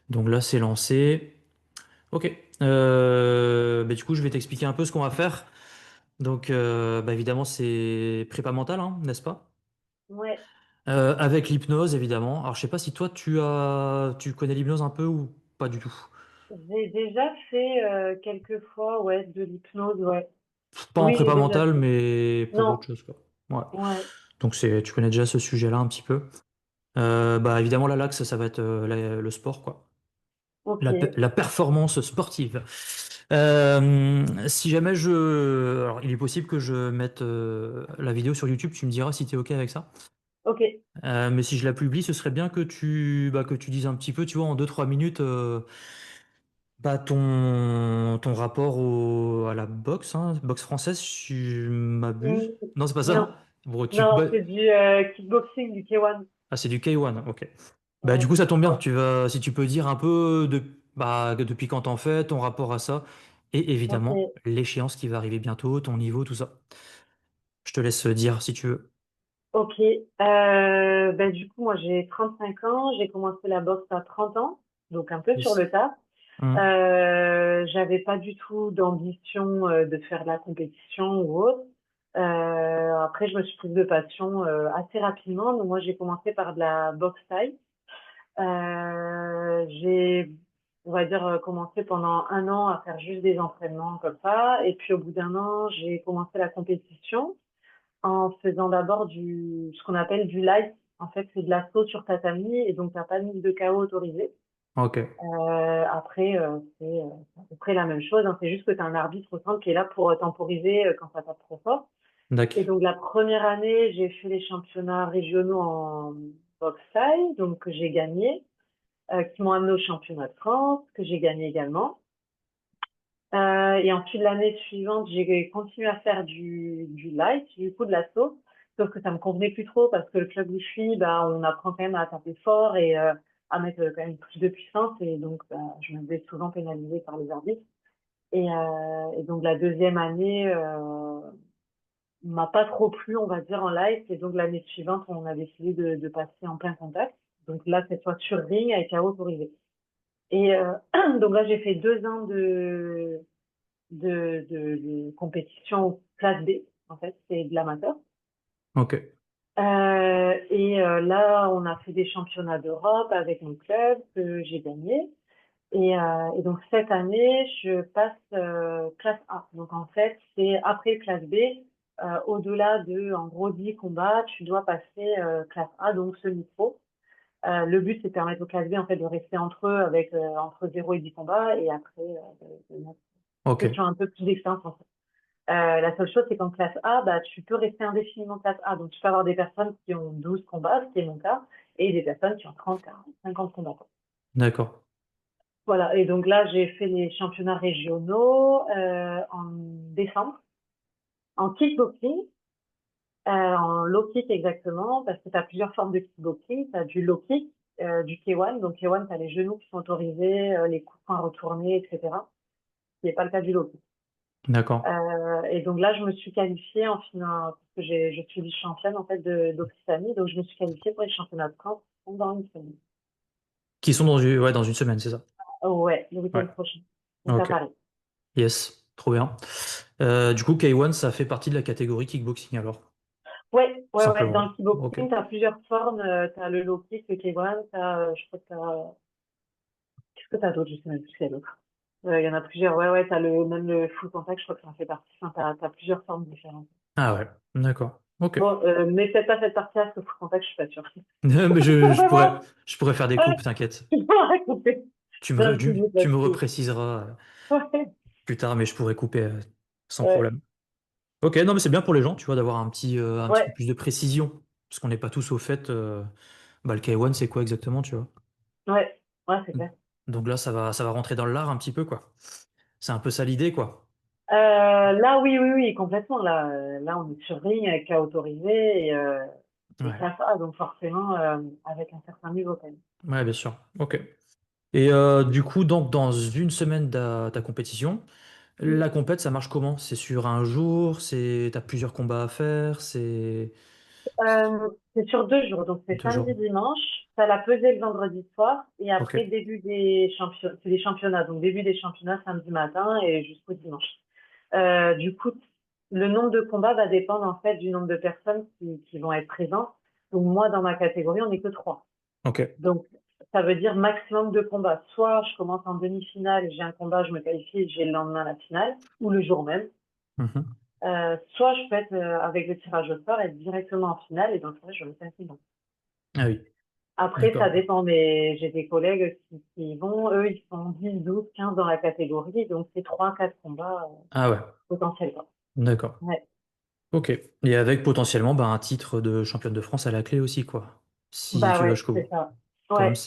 Donc là, c'est lancé. Ok. Bah, du coup, je vais t'expliquer un peu ce qu'on va faire. Donc, bah, évidemment, c'est prépa mentale, hein, n'est-ce pas? Ouais, Avec l'hypnose, évidemment. Alors, je sais pas si toi, tu connais l'hypnose un peu ou pas du tout. j'ai déjà fait quelques fois, ouais, de l'hypnose, ouais. Pas en Oui, j'ai prépa déjà mentale, fait. mais pour Non, autre chose, quoi. Ouais. ouais, Donc, tu connais déjà ce sujet-là un petit peu. Bah, évidemment, là, l'axe, ça va être le sport, quoi. ok, La performance sportive. Si jamais alors, il est possible que je mette la vidéo sur YouTube, tu me diras si tu es OK avec ça. ok. Mais si je la publie, ce serait bien que tu dises un petit peu, tu vois, en 2 3 minutes, bah, ton rapport à la boxe, hein, boxe française, si je Hmm, m'abuse. Non, c'est pas non, ça? Bon, non, c'est du kickboxing, du K1. ah, c'est du K1, ok. Bah, du Ouais. coup, ça tombe bien. Si tu peux dire un peu depuis quand t'en fais, ton rapport à ça, et évidemment, Ok, l'échéance qui va arriver bientôt, ton niveau, tout ça. Je te laisse dire si tu veux. ok. Ben, du coup, moi, j'ai 35 ans, j'ai commencé la boxe à 30 ans, donc un peu sur Yes. le tas. Hum. J'avais pas du tout d'ambition de faire de la compétition ou autre. Après, je me suis prise de passion assez rapidement. Donc, moi, j'ai commencé par de la boxe thaï. J'ai, on va dire, commencé pendant un an à faire juste des entraînements comme ça. Et puis, au bout d'un an, j'ai commencé la compétition en faisant d'abord ce qu'on appelle du light. En fait, c'est de l'assaut sur tatami et donc, t'as pas de mise de KO autorisée. Ok. Après, c'est à peu près la même chose, hein. C'est juste que tu as un arbitre au centre qui est là pour temporiser quand ça tape trop fort. Et D'accord. donc, la première année, j'ai fait les championnats régionaux en boxe thaï, donc que j'ai gagné, qui m'ont amené au championnat de France, que j'ai gagné également. Et ensuite, l'année suivante, j'ai continué à faire du light, du coup de l'assaut, sauf que ça me convenait plus trop parce que le club où je suis, bah, on apprend quand même à taper fort et à mettre quand même plus de puissance. Et donc, bah, je me faisais souvent pénaliser par les arbitres. Et donc, la deuxième année m'a pas trop plu, on va dire, en light. Et donc, l'année suivante, on a décidé de passer en plein contact. Donc là, cette fois sur ring avec KO autorisé. Et donc là, j'ai fait 2 ans de compétition classe B, en fait, c'est de l'amateur. Ok. Là, on a fait des championnats d'Europe avec mon club que j'ai gagné. Et donc cette année, je passe classe A. Donc en fait, c'est après classe B, au-delà de en gros 10 combats, tu dois passer classe A, donc semi-pro. Le but, c'est de permettre aux classes B en fait de rester entre eux avec entre 0 et 10 combats et après de mettre Ok. ceux qui ont un peu plus d'expérience. La seule chose, c'est qu'en classe A, bah, tu peux rester indéfiniment classe A. Donc, tu peux avoir des personnes qui ont 12 combats, ce qui est mon cas, et des personnes qui ont 30, 40, 50 combats, quoi. D'accord. Voilà. Et donc là, j'ai fait les championnats régionaux en décembre, en kickboxing, en low kick exactement, parce que tu as plusieurs formes de kickboxing. Tu as du low kick, du K1. Donc, K1, tu as les genoux qui sont autorisés, les coups de poing retournés, etc. Ce qui n'est pas le cas du low kick. D'accord. Et donc là, je me suis qualifiée en finale, parce que je suis vice-championne en fait d'Occitanie, donc je me suis qualifiée pour les championnats de France dans une semaine. Qui sont ouais, dans une semaine, c'est ça? Oh, ouais, le Ouais. week-end prochain. Donc à Ok. Paris. Yes. Trop bien. Du coup, K1, ça fait partie de la catégorie kickboxing alors. Ouais, ouais, ouais. Dans le Simplement. Ok. kickboxing, tu as plusieurs formes. Tu as le low kick, le K1, je crois que qu'est-ce que tu as d'autre? Je sais même plus ce qu'il y a d'autre. Il y en a plusieurs. Ouais, ouais, même le full contact, je crois que ça en fait partie. Enfin, tu as plusieurs formes différentes. Ah ouais. D'accord. Ok. Bon, mais peut-être pas cette partie-là, parce que full contact, je suis pas sûre. Mais On va voir. je pourrais faire des coupes, t'inquiète. Je vais raconter. J'ai un petit doute Tu me là-dessus. repréciseras Ouais. plus tard, mais je pourrais couper sans Ouais. problème. Ok, non, mais c'est bien pour les gens, tu vois, d'avoir un petit peu Ouais, plus de précision. Parce qu'on n'est pas tous au fait. Bah, le K1, c'est quoi exactement, tu vois? ouais, ouais, c'est clair. Donc là, ça va rentrer dans l'art un petit peu, quoi. C'est un peu ça l'idée, quoi. Là, oui, oui, oui, complètement. Là, on est sur ring avec cas autorisé et Ouais. classe A, donc forcément avec un certain niveau quand même. Ouais, bien sûr. Ok. Et du coup, donc, dans une semaine de ta compétition, Mm. la compète, ça marche comment? C'est sur un jour, t'as plusieurs combats à faire, c'est C'est sur 2 jours, donc c'est 2 jours. samedi, dimanche. t'as la pesée le vendredi soir et Ok. après début des championnats, c'est des championnats, donc début des championnats samedi matin et jusqu'au dimanche. Du coup, le nombre de combats va dépendre en fait du nombre de personnes qui vont être présentes. Donc moi, dans ma catégorie, on n'est que trois. Ok. Donc ça veut dire maximum de combats. Soit je commence en demi-finale, j'ai un combat, je me qualifie, et j'ai le lendemain la finale, ou le jour même. Mhm. Soit je peux être avec le tirage au sort, être directement en finale, et donc ça, je me qualifie. Ah oui, Après, ça d'accord. dépend, mais j'ai des collègues qui y vont, eux, ils sont 10, 12, 15 dans la catégorie, donc c'est 3, 4 combats Ah ouais, potentiels, quoi. d'accord. Ouais. Ok. Et avec potentiellement bah, un titre de championne de France à la clé aussi, quoi. Si Bah tu vas ouais, jusqu'au c'est bout. ça. Quand même, Ouais,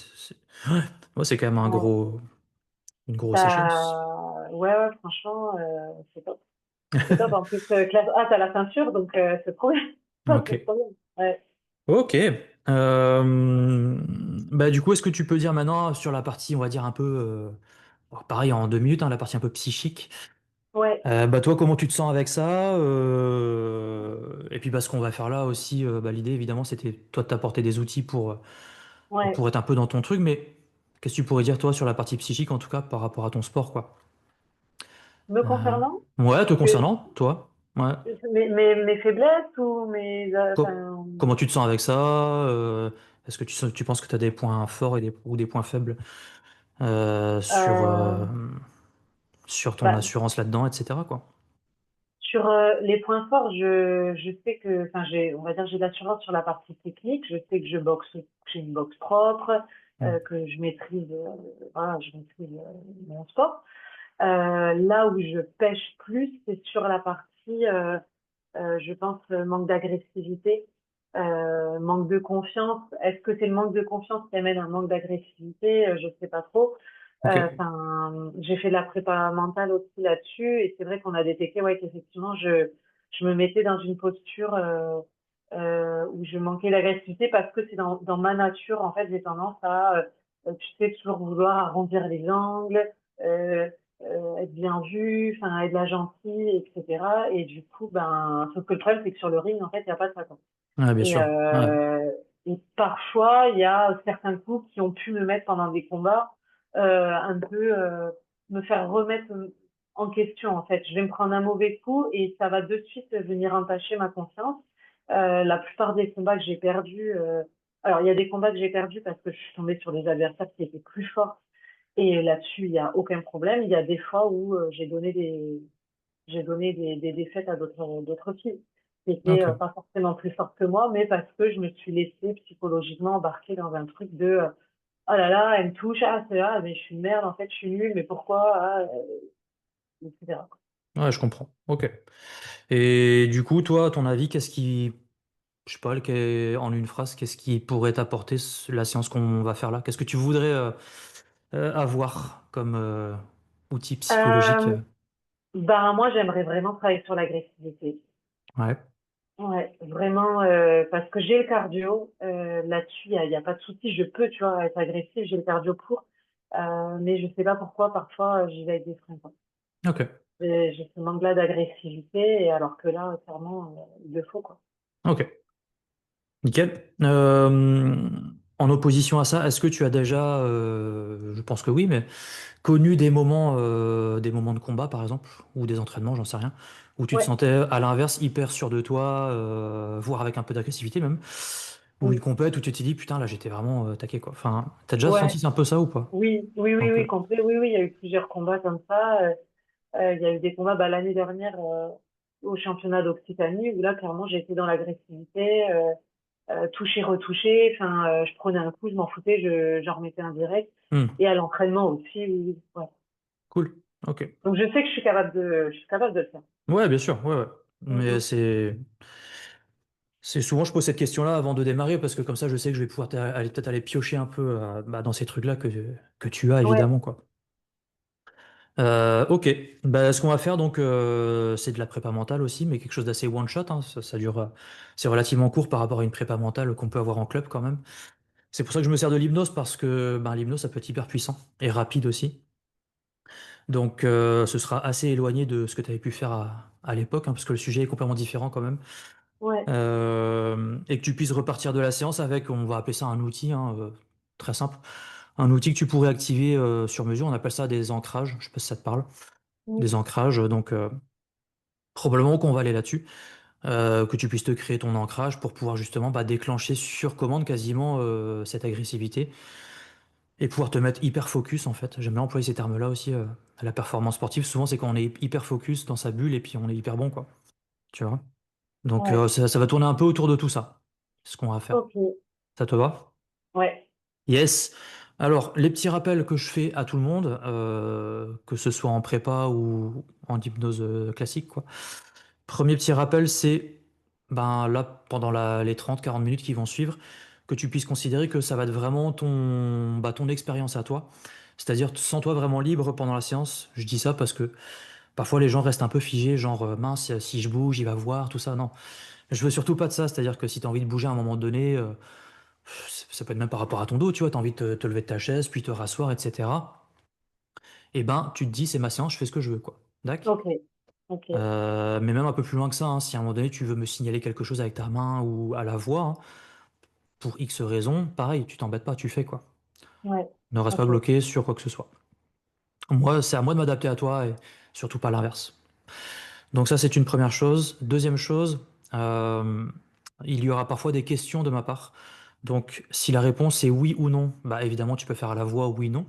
Ouais. Ouais, c'est quand même ouais. une grosse échéance. Ouais, franchement, c'est top. C'est top. En plus, classe A, t'as la ceinture, donc c'est trop bien. Ok. C'est trop bien. Ouais. Ok. Bah, du coup, est-ce que tu peux dire maintenant sur la partie, on va dire un peu, bon, pareil en 2 minutes, hein, la partie un peu psychique. Ouais, Bah toi, comment tu te sens avec ça? Et puis bah, ce qu'on va faire là aussi, bah, l'idée évidemment, c'était toi de t'apporter des outils ouais. pour être un peu dans ton truc, mais qu'est-ce que tu pourrais dire toi sur la partie psychique en tout cas par rapport à ton sport, quoi? Me Euh, concernant, Ouais, te que, concernant, toi? Ouais. mes faiblesses ou mes, Comment tu te sens avec ça? Est-ce que tu penses que tu as des points forts ou des points faibles euh, sur, euh, euh, sur ton bah, assurance là-dedans, etc., quoi? sur les points forts, je sais que, enfin, on va dire, j'ai de l'assurance sur la partie technique. Je sais que je boxe, que j'ai une boxe propre, Hmm. que je maîtrise, voilà, je maîtrise mon sport. Là où je pêche plus, c'est sur la partie, je pense, manque d'agressivité, manque de confiance. Est-ce que c'est le manque de confiance qui amène un manque d'agressivité? Je sais pas trop. Ok, Enfin, j'ai fait de la prépa mentale aussi là-dessus, et c'est vrai qu'on a détecté, ouais, qu'effectivement, je me mettais dans une posture où je manquais d'agressivité parce que c'est dans ma nature, en fait, j'ai tendance à, tu sais, toujours vouloir arrondir les angles, euh, être bien vue, enfin, être la gentille, etc. Et du coup, ben, sauf que le problème, c'est que sur le ring, en fait, il n'y a pas de ça, quoi. ouais, bien Et, sûr. Ouais. parfois, il y a certains coups qui ont pu me mettre pendant des combats, un peu, me faire remettre en question, en fait. Je vais me prendre un mauvais coup et ça va de suite venir entacher ma confiance. La plupart des combats que j'ai perdus, alors il y a des combats que j'ai perdus parce que je suis tombée sur des adversaires qui étaient plus forts et là-dessus, il n'y a aucun problème. Il y a des fois où j'ai donné des défaites à d'autres filles qui étaient Ok. pas forcément plus fortes que moi, mais parce que je me suis laissée psychologiquement embarquer dans un truc de oh là là, elle me touche, ah c'est là, mais je suis une merde, en fait, je suis nulle, mais pourquoi, etc. Ouais, je comprends. Ok. Et du coup, toi, à ton avis, je sais pas, en une phrase, qu'est-ce qui pourrait t'apporter la séance qu'on va faire là? Qu'est-ce que tu voudrais avoir comme outil psychologique? Euh, ben, moi, j'aimerais vraiment travailler sur l'agressivité. Ouais. Ouais, vraiment, parce que j'ai le cardio, là-dessus, il y a pas de souci, je peux, tu vois, être agressive, j'ai le cardio pour, mais je sais pas pourquoi, parfois, j'y vais avec des freins, quoi. Ok. J'ai ce manque-là d'agressivité, et alors que là, clairement, il le faut, quoi. Ok. Nickel. En opposition à ça, est-ce que tu as déjà, je pense que oui, mais connu des moments de combat, par exemple, ou des entraînements, j'en sais rien, où tu te Ouais, sentais à l'inverse hyper sûr de toi, voire avec un peu d'agressivité même, ou une oui, compète où tu t'es dit, putain, là, j'étais vraiment taqué, quoi. Enfin, t'as déjà ouais, senti un peu ça ou pas? Un oui, peu. complet, oui, oui, il y a eu plusieurs combats comme ça. Il y a eu des combats, bah, l'année dernière, au championnat d'Occitanie, où là, clairement, j'ai été dans l'agressivité, toucher, retoucher. Enfin, je prenais un coup, je m'en foutais, j'en remettais un direct. Hmm. Et à l'entraînement aussi, oui, oui, ouais. Cool. Ok. Donc, je sais que je suis capable de le faire. Ouais, bien sûr, ouais, ouais. Mm, Mais mm. c'est souvent, je pose cette question-là avant de démarrer parce que comme ça, je sais que je vais pouvoir peut-être aller piocher un peu bah, dans ces trucs-là que tu as Ouais. évidemment, quoi. Ok, bah, ce qu'on va faire donc, c'est de la prépa mentale aussi, mais quelque chose d'assez one shot, hein. Ça dure, c'est relativement court par rapport à une prépa mentale qu'on peut avoir en club quand même. C'est pour ça que je me sers de l'hypnose parce que ben, l'hypnose ça peut être hyper puissant et rapide aussi. Donc ce sera assez éloigné de ce que tu avais pu faire à l'époque, hein, parce que le sujet est complètement différent quand même. Ouais. Et que tu puisses repartir de la séance avec, on va appeler ça un outil, hein, très simple, un outil que tu pourrais activer sur mesure. On appelle ça des ancrages. Je sais pas si ça te parle. Mm. Des ancrages, donc probablement qu'on va aller là-dessus. Que tu puisses te créer ton ancrage pour pouvoir justement bah, déclencher sur commande quasiment cette agressivité et pouvoir te mettre hyper focus en fait. J'aime bien employer ces termes-là aussi à la performance sportive. Souvent, c'est quand on est hyper focus dans sa bulle et puis on est hyper bon, quoi. Tu vois? Donc, Ouais. ça va tourner un peu autour de tout ça. C'est ce qu'on va faire. Ok. Ça te va? Ouais. Yes. Alors, les petits rappels que je fais à tout le monde, que ce soit en prépa ou en hypnose classique, quoi. Premier petit rappel, c'est ben là, pendant les 30-40 minutes qui vont suivre, que tu puisses considérer que ça va être vraiment ton expérience à toi. C'est-à-dire, sens-toi vraiment libre pendant la séance. Je dis ça parce que parfois les gens restent un peu figés, genre mince, si je bouge, il va voir, tout ça. Non. Je veux surtout pas de ça. C'est-à-dire que si tu as envie de bouger à un moment donné, ça peut être même par rapport à ton dos, tu vois, tu as envie de te lever de ta chaise, puis te rasseoir, etc. Et ben, tu te dis, c'est ma séance, je fais ce que je veux, quoi. D'accord? Ok. Ok. Mais même un peu plus loin que ça, hein, si à un moment donné tu veux me signaler quelque chose avec ta main ou à la voix, hein, pour X raison, pareil, tu t'embêtes pas, tu fais quoi. Ouais. Ne reste pas Ok. bloqué sur quoi que ce soit. Moi, c'est à moi de m'adapter à toi et surtout pas l'inverse. Donc ça, c'est une première chose. Deuxième chose, euh, il y aura parfois des questions de ma part. Donc si la réponse est oui ou non, bah évidemment tu peux faire à la voix oui, non.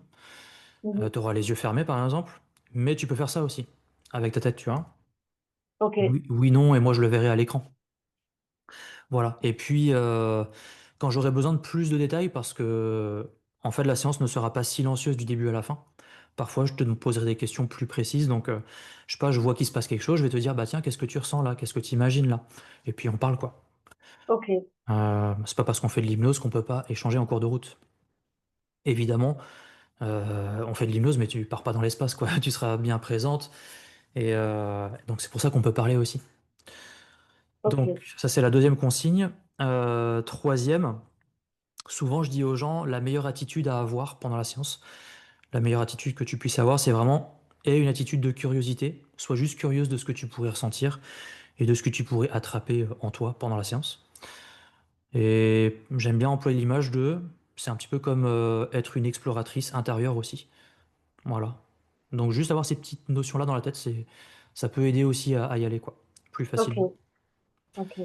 Mhm. Tu auras les yeux fermés par exemple, mais tu peux faire ça aussi, avec ta tête, tu vois. Ok. Oui, oui, non, et moi je le verrai à l'écran. Voilà. Et puis, quand j'aurai besoin de plus de détails, parce que, en fait, la séance ne sera pas silencieuse du début à la fin. Parfois, je te poserai des questions plus précises. Donc, je sais pas, je vois qu'il se passe quelque chose, je vais te dire, bah tiens, qu'est-ce que tu ressens là? Qu'est-ce que tu imagines là? Et puis, on parle quoi. Ok. C'est pas parce qu'on fait de l'hypnose qu'on peut pas échanger en cours de route. Évidemment, on fait de l'hypnose, mais tu pars pas dans l'espace, quoi. Tu seras bien présente. Et donc, c'est pour ça qu'on peut parler aussi. Donc, Ok. ça, c'est la deuxième consigne. Troisième. Souvent, je dis aux gens, la meilleure attitude à avoir pendant la séance, la meilleure attitude que tu puisses avoir, c'est vraiment aie une attitude de curiosité. Sois juste curieuse de ce que tu pourrais ressentir et de ce que tu pourrais attraper en toi pendant la séance. Et j'aime bien employer l'image de, c'est un petit peu comme être une exploratrice intérieure aussi. Voilà. Donc juste avoir ces petites notions-là dans la tête, ça peut aider aussi à y aller, quoi, plus Ok. facilement. Ok.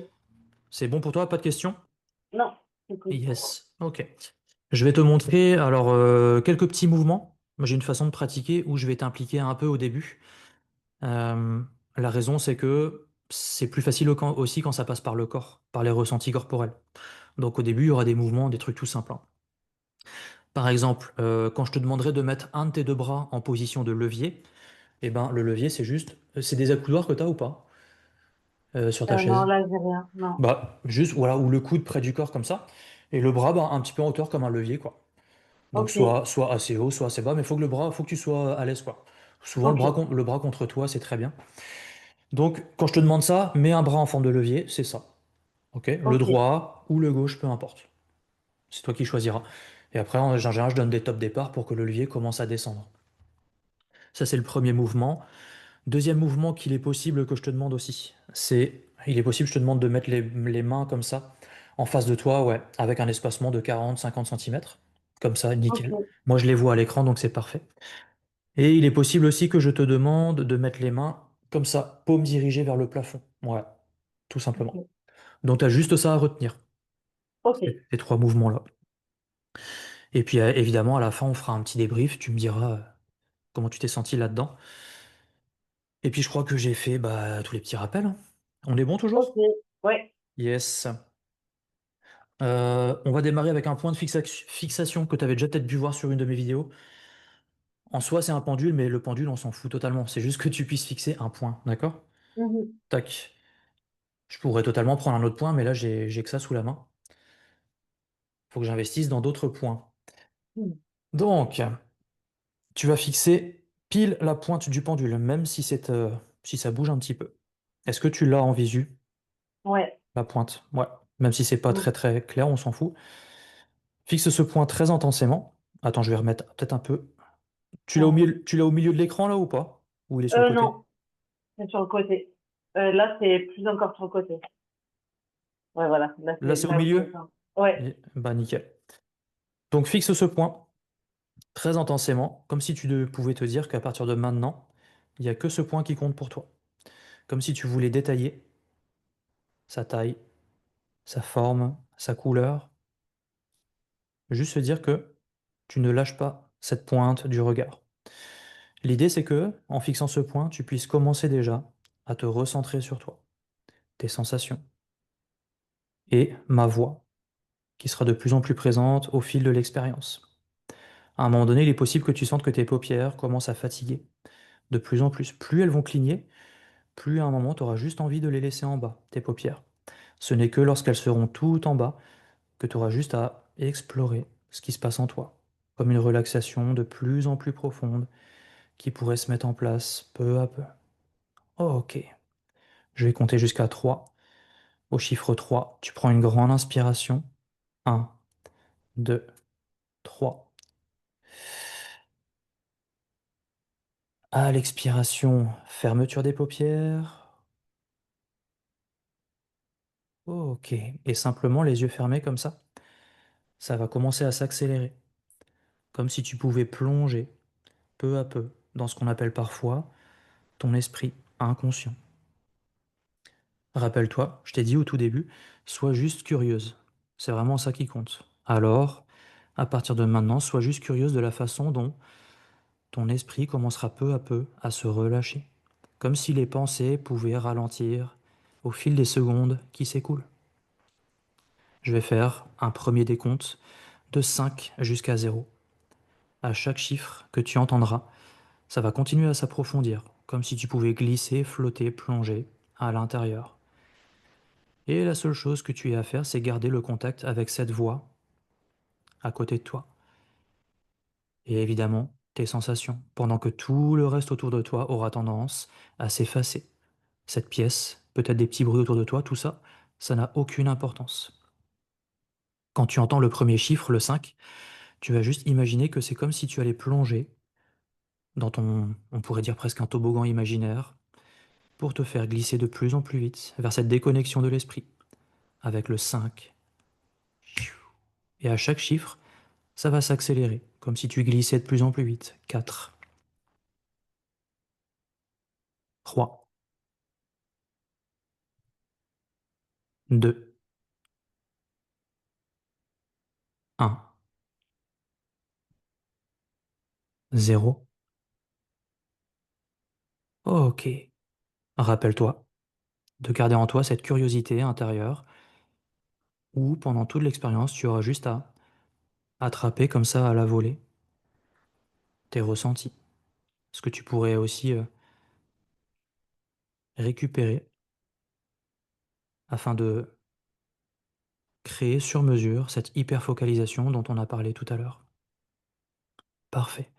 C'est bon pour toi, pas de questions? Non. Écoute. Yes. Ok. Je vais te montrer alors quelques petits mouvements. Moi, j'ai une façon de pratiquer où je vais t'impliquer un peu au début. Euh, la raison, c'est que c'est plus facile aussi quand ça passe par le corps, par les ressentis corporels. Donc au début, il y aura des mouvements, des trucs tout simples, hein. Par exemple, quand je te demanderai de mettre un de tes deux bras en position de levier, eh ben, le levier, c'est juste, c'est des accoudoirs que tu as ou pas sur ta Non, chaise. là, j'ai rien. Non. Bah, juste, voilà, ou le coude près du corps comme ça, et le bras, bah, un petit peu en hauteur comme un levier, quoi. Donc Ok. soit assez haut, soit assez bas, mais il faut que faut que tu sois à l'aise, quoi. Souvent Ok. le bras contre toi, c'est très bien. Donc quand je te demande ça, mets un bras en forme de levier, c'est ça. Ok? Le Ok. droit ou le gauche, peu importe. C'est toi qui choisiras. Et après, en général, je donne des top départ pour que le levier commence à descendre. Ça, c'est le premier mouvement. Deuxième mouvement qu'il est possible que je te demande aussi, il est possible, je te demande de mettre les mains comme ça, en face de toi, ouais, avec un espacement de 40-50 centimètres. Comme ça, nickel. Ok. Moi, je les vois à l'écran, donc c'est parfait. Et il est possible aussi que je te demande de mettre les mains comme ça, paume dirigée vers le plafond. Ouais, tout simplement. Ok. Donc tu as juste ça à retenir, Ok. ces trois mouvements-là. Et puis évidemment, à la fin, on fera un petit débrief. Tu me diras comment tu t'es senti là-dedans. Et puis je crois que j'ai fait bah, tous les petits rappels, hein. On est bon Ok. toujours? Ouais. Yes. On va démarrer avec un point de fixation que tu avais déjà peut-être dû voir sur une de mes vidéos. En soi, c'est un pendule, mais le pendule, on s'en fout totalement. C'est juste que tu puisses fixer un point, d'accord? Mhm. Tac. Je pourrais totalement prendre un autre point, mais là, j'ai que ça sous la main. Faut que j'investisse dans d'autres points. Mhm. Donc, tu vas fixer pile la pointe du pendule, même si ça bouge un petit peu. Est-ce que tu l'as en visu, Ouais. la pointe? Ouais. Même si c'est pas Mhm. très très clair, on s'en fout. Fixe ce point très intensément. Attends, je vais remettre peut-être un peu. Ouais. Tu l'as au milieu de l'écran là ou pas? Ou il est sur le côté? Non. C'est sur le côté. Là, c'est plus encore sur le côté. Ouais, voilà. Là, Là, c'est c'est au là où c'est milieu? ça. Ouais. Bah, nickel. Donc, fixe ce point très intensément, comme si pouvais te dire qu'à partir de maintenant, il n'y a que ce point qui compte pour toi. Comme si tu voulais détailler sa taille, sa forme, sa couleur. Juste se dire que tu ne lâches pas cette pointe du regard. L'idée, c'est que, en fixant ce point, tu puisses commencer déjà à te recentrer sur toi, tes sensations et ma voix, qui sera de plus en plus présente au fil de l'expérience. À un moment donné, il est possible que tu sentes que tes paupières commencent à fatiguer. De plus en plus. Plus elles vont cligner, plus à un moment, tu auras juste envie de les laisser en bas, tes paupières. Ce n'est que lorsqu'elles seront tout en bas que tu auras juste à explorer ce qui se passe en toi, comme une relaxation de plus en plus profonde qui pourrait se mettre en place peu à peu. Ok, je vais compter jusqu'à 3. Au chiffre 3, tu prends une grande inspiration. 1, 2, 3. À l'expiration, fermeture des paupières. Ok, et simplement les yeux fermés comme ça va commencer à s'accélérer, comme si tu pouvais plonger peu à peu dans ce qu'on appelle parfois ton esprit inconscient. Rappelle-toi, je t'ai dit au tout début, sois juste curieuse. C'est vraiment ça qui compte. Alors, à partir de maintenant, sois juste curieuse de la façon dont ton esprit commencera peu à peu à se relâcher, comme si les pensées pouvaient ralentir au fil des secondes qui s'écoulent. Je vais faire un premier décompte de 5 jusqu'à 0. À chaque chiffre que tu entendras, ça va continuer à s'approfondir, comme si tu pouvais glisser, flotter, plonger à l'intérieur. Et la seule chose que tu aies à faire, c'est garder le contact avec cette voix à côté de toi. Et évidemment, tes sensations, pendant que tout le reste autour de toi aura tendance à s'effacer. Cette pièce, peut-être des petits bruits autour de toi, tout ça, ça n'a aucune importance. Quand tu entends le premier chiffre, le 5, tu vas juste imaginer que c'est comme si tu allais plonger dans on pourrait dire presque un toboggan imaginaire, pour te faire glisser de plus en plus vite vers cette déconnexion de l'esprit, avec le 5. Et à chaque chiffre, ça va s'accélérer, comme si tu glissais de plus en plus vite. 4, 3, 2, 1, 0. Ok. Rappelle-toi de garder en toi cette curiosité intérieure où, pendant toute l'expérience, tu auras juste à attraper comme ça à la volée tes ressentis. Ce que tu pourrais aussi récupérer afin de créer sur mesure cette hyper-focalisation dont on a parlé tout à l'heure. Parfait.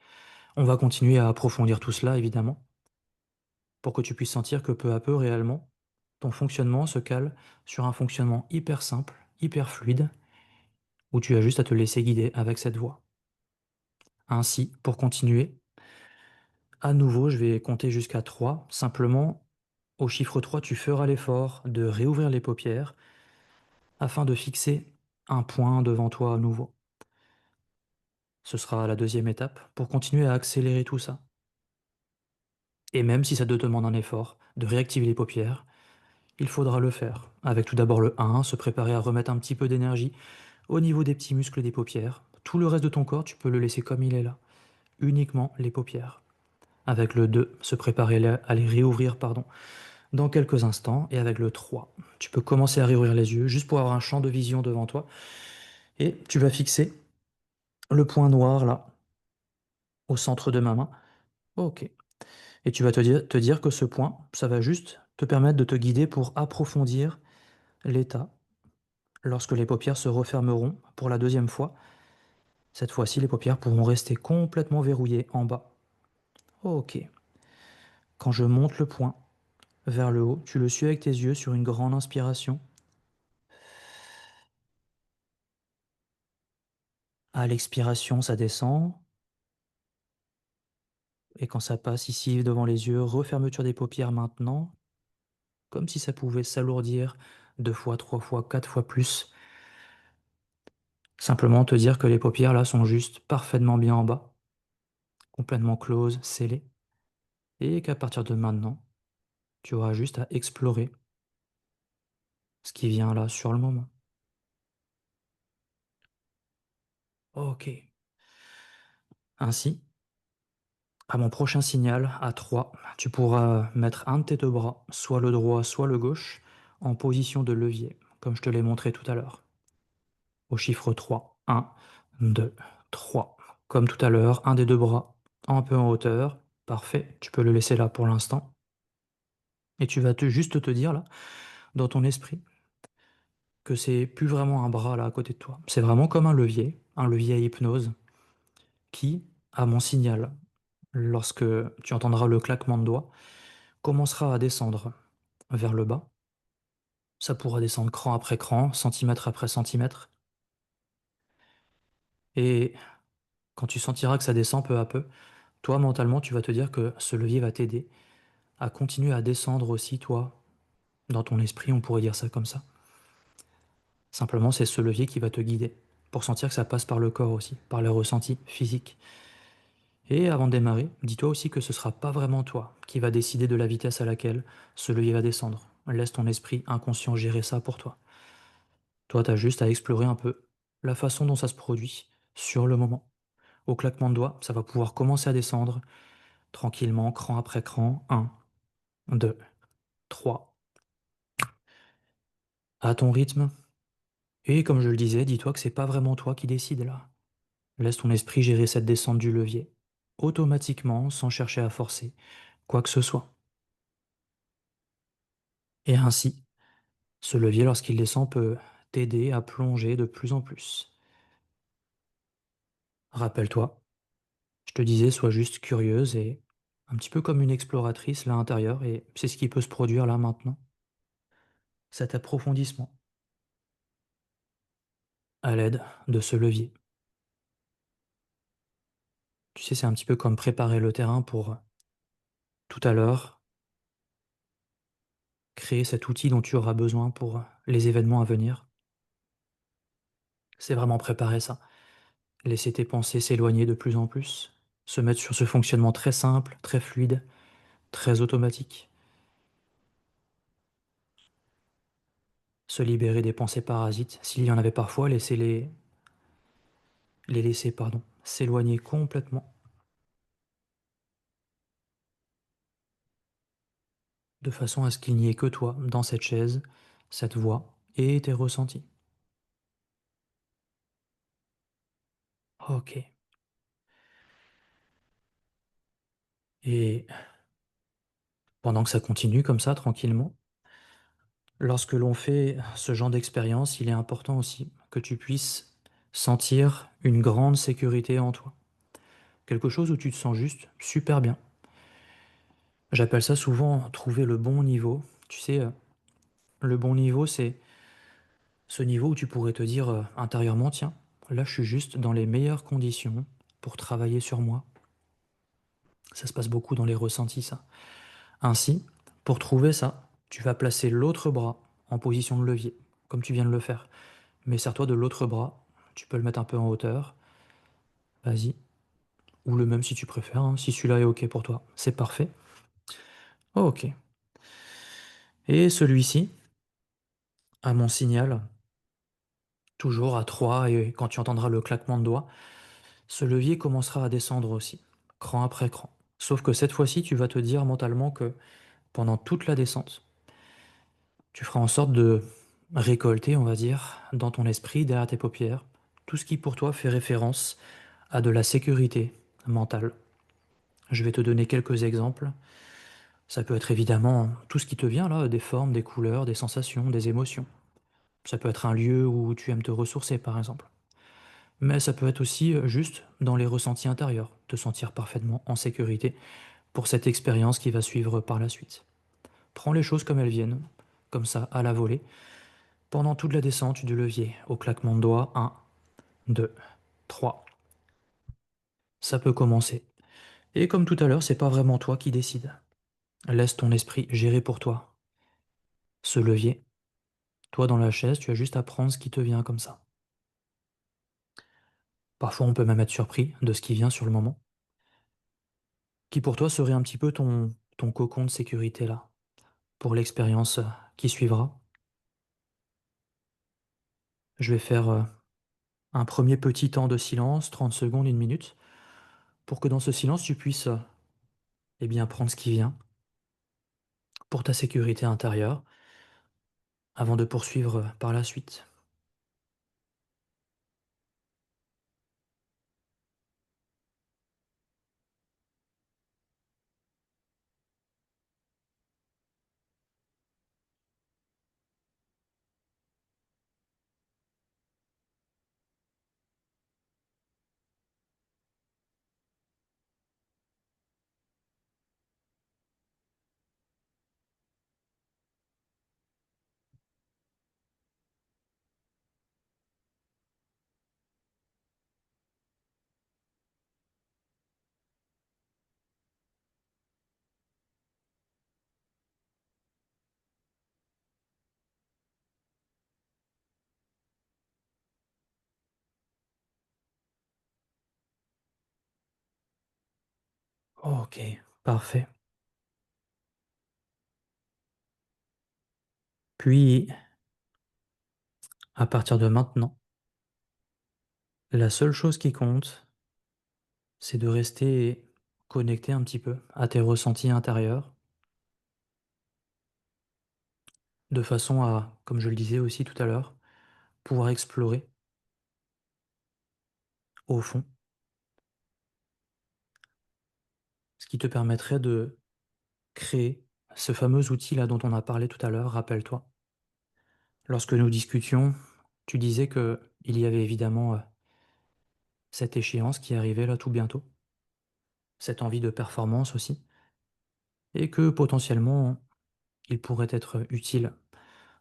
On va continuer à approfondir tout cela, évidemment, pour que tu puisses sentir que peu à peu, réellement, ton fonctionnement se cale sur un fonctionnement hyper simple, hyper fluide, où tu as juste à te laisser guider avec cette voix. Ainsi, pour continuer, à nouveau, je vais compter jusqu'à 3. Simplement, au chiffre 3, tu feras l'effort de réouvrir les paupières afin de fixer un point devant toi à nouveau. Ce sera la deuxième étape pour continuer à accélérer tout ça. Et même si ça te demande un effort de réactiver les paupières, il faudra le faire. Avec tout d'abord le 1, se préparer à remettre un petit peu d'énergie au niveau des petits muscles des paupières. Tout le reste de ton corps, tu peux le laisser comme il est là. Uniquement les paupières. Avec le 2, se préparer à les réouvrir, pardon, dans quelques instants. Et avec le 3, tu peux commencer à réouvrir les yeux juste pour avoir un champ de vision devant toi. Et tu vas fixer le point noir là, au centre de ma main. Ok. Et tu vas te dire que ce point, ça va juste te permettre de te guider pour approfondir l'état lorsque les paupières se refermeront pour la deuxième fois. Cette fois-ci, les paupières pourront rester complètement verrouillées en bas. Ok. Quand je monte le point vers le haut, tu le suis avec tes yeux sur une grande inspiration. À l'expiration, ça descend. Et quand ça passe ici devant les yeux, refermeture des paupières maintenant, comme si ça pouvait s'alourdir deux fois, trois fois, quatre fois plus. Simplement te dire que les paupières là sont juste parfaitement bien en bas, complètement closes, scellées, et qu'à partir de maintenant, tu auras juste à explorer ce qui vient là sur le moment. Ok. Ainsi, à mon prochain signal, à 3, tu pourras mettre un de tes deux bras, soit le droit, soit le gauche, en position de levier, comme je te l'ai montré tout à l'heure. Au chiffre 3, 1, 2, 3. Comme tout à l'heure, un des deux bras un peu en hauteur. Parfait, tu peux le laisser là pour l'instant. Et tu vas juste te dire là, dans ton esprit, que c'est plus vraiment un bras là à côté de toi. C'est vraiment comme un levier à hypnose, qui, à mon signal, lorsque tu entendras le claquement de doigts, commencera à descendre vers le bas. Ça pourra descendre cran après cran, centimètre après centimètre. Et quand tu sentiras que ça descend peu à peu, toi, mentalement, tu vas te dire que ce levier va t'aider à continuer à descendre aussi, toi, dans ton esprit, on pourrait dire ça comme ça. Simplement, c'est ce levier qui va te guider pour sentir que ça passe par le corps aussi, par les ressentis physiques. Et avant de démarrer, dis-toi aussi que ce ne sera pas vraiment toi qui va décider de la vitesse à laquelle ce levier va descendre. Laisse ton esprit inconscient gérer ça pour toi. Toi, tu as juste à explorer un peu la façon dont ça se produit sur le moment. Au claquement de doigts, ça va pouvoir commencer à descendre tranquillement, cran après cran. Un, 2, 3. À ton rythme. Et comme je le disais, dis-toi que c'est pas vraiment toi qui décides là. Laisse ton esprit gérer cette descente du levier, automatiquement, sans chercher à forcer, quoi que ce soit. Et ainsi, ce levier, lorsqu'il descend, peut t'aider à plonger de plus en plus. Rappelle-toi, je te disais, sois juste curieuse et un petit peu comme une exploratrice là à l'intérieur, et c'est ce qui peut se produire là maintenant. Cet approfondissement à l'aide de ce levier. Tu sais, c'est un petit peu comme préparer le terrain pour tout à l'heure créer cet outil dont tu auras besoin pour les événements à venir. C'est vraiment préparer ça. Laisser tes pensées s'éloigner de plus en plus, se mettre sur ce fonctionnement très simple, très fluide, très automatique. Se libérer des pensées parasites, s'il y en avait parfois, les laisser, pardon, s'éloigner complètement, de façon à ce qu'il n'y ait que toi dans cette chaise, cette voix et tes ressentis. Ok. Et pendant que ça continue comme ça, tranquillement, lorsque l'on fait ce genre d'expérience, il est important aussi que tu puisses sentir une grande sécurité en toi. Quelque chose où tu te sens juste super bien. J'appelle ça souvent trouver le bon niveau. Tu sais, le bon niveau, c'est ce niveau où tu pourrais te dire intérieurement, tiens, là je suis juste dans les meilleures conditions pour travailler sur moi. Ça se passe beaucoup dans les ressentis, ça. Ainsi, pour trouver ça, tu vas placer l'autre bras en position de levier, comme tu viens de le faire. Mais sers-toi de l'autre bras, tu peux le mettre un peu en hauteur, vas-y, ou le même si tu préfères, hein, si celui-là est OK pour toi, c'est parfait. Ok. Et celui-ci, à mon signal, toujours à 3 et quand tu entendras le claquement de doigts, ce levier commencera à descendre aussi, cran après cran. Sauf que cette fois-ci, tu vas te dire mentalement que pendant toute la descente, tu feras en sorte de récolter, on va dire, dans ton esprit, derrière tes paupières, tout ce qui pour toi fait référence à de la sécurité mentale. Je vais te donner quelques exemples. Ça peut être évidemment tout ce qui te vient là, des formes, des couleurs, des sensations, des émotions. Ça peut être un lieu où tu aimes te ressourcer, par exemple. Mais ça peut être aussi juste dans les ressentis intérieurs, te sentir parfaitement en sécurité pour cette expérience qui va suivre par la suite. Prends les choses comme elles viennent, comme ça, à la volée, pendant toute la descente du levier, au claquement de doigts, 1, 2, 3. Ça peut commencer. Et comme tout à l'heure, c'est pas vraiment toi qui décides. Laisse ton esprit gérer pour toi ce levier Toi, dans la chaise, tu as juste à prendre ce qui te vient comme ça. Parfois, on peut même être surpris de ce qui vient sur le moment, qui pour toi serait un petit peu ton cocon de sécurité là, pour l'expérience qui suivra. Je vais faire un premier petit temps de silence, 30 secondes, 1 minute, pour que dans ce silence, tu puisses eh bien, prendre ce qui vient pour ta sécurité intérieure, avant de poursuivre par la suite. Ok, parfait. Puis, à partir de maintenant, la seule chose qui compte, c'est de rester connecté un petit peu à tes ressentis intérieurs, de façon à, comme je le disais aussi tout à l'heure, pouvoir explorer au fond, ce qui te permettrait de créer ce fameux outil là dont on a parlé tout à l'heure, rappelle-toi. Lorsque nous discutions, tu disais que il y avait évidemment cette échéance qui arrivait là tout bientôt, cette envie de performance aussi, et que potentiellement il pourrait être utile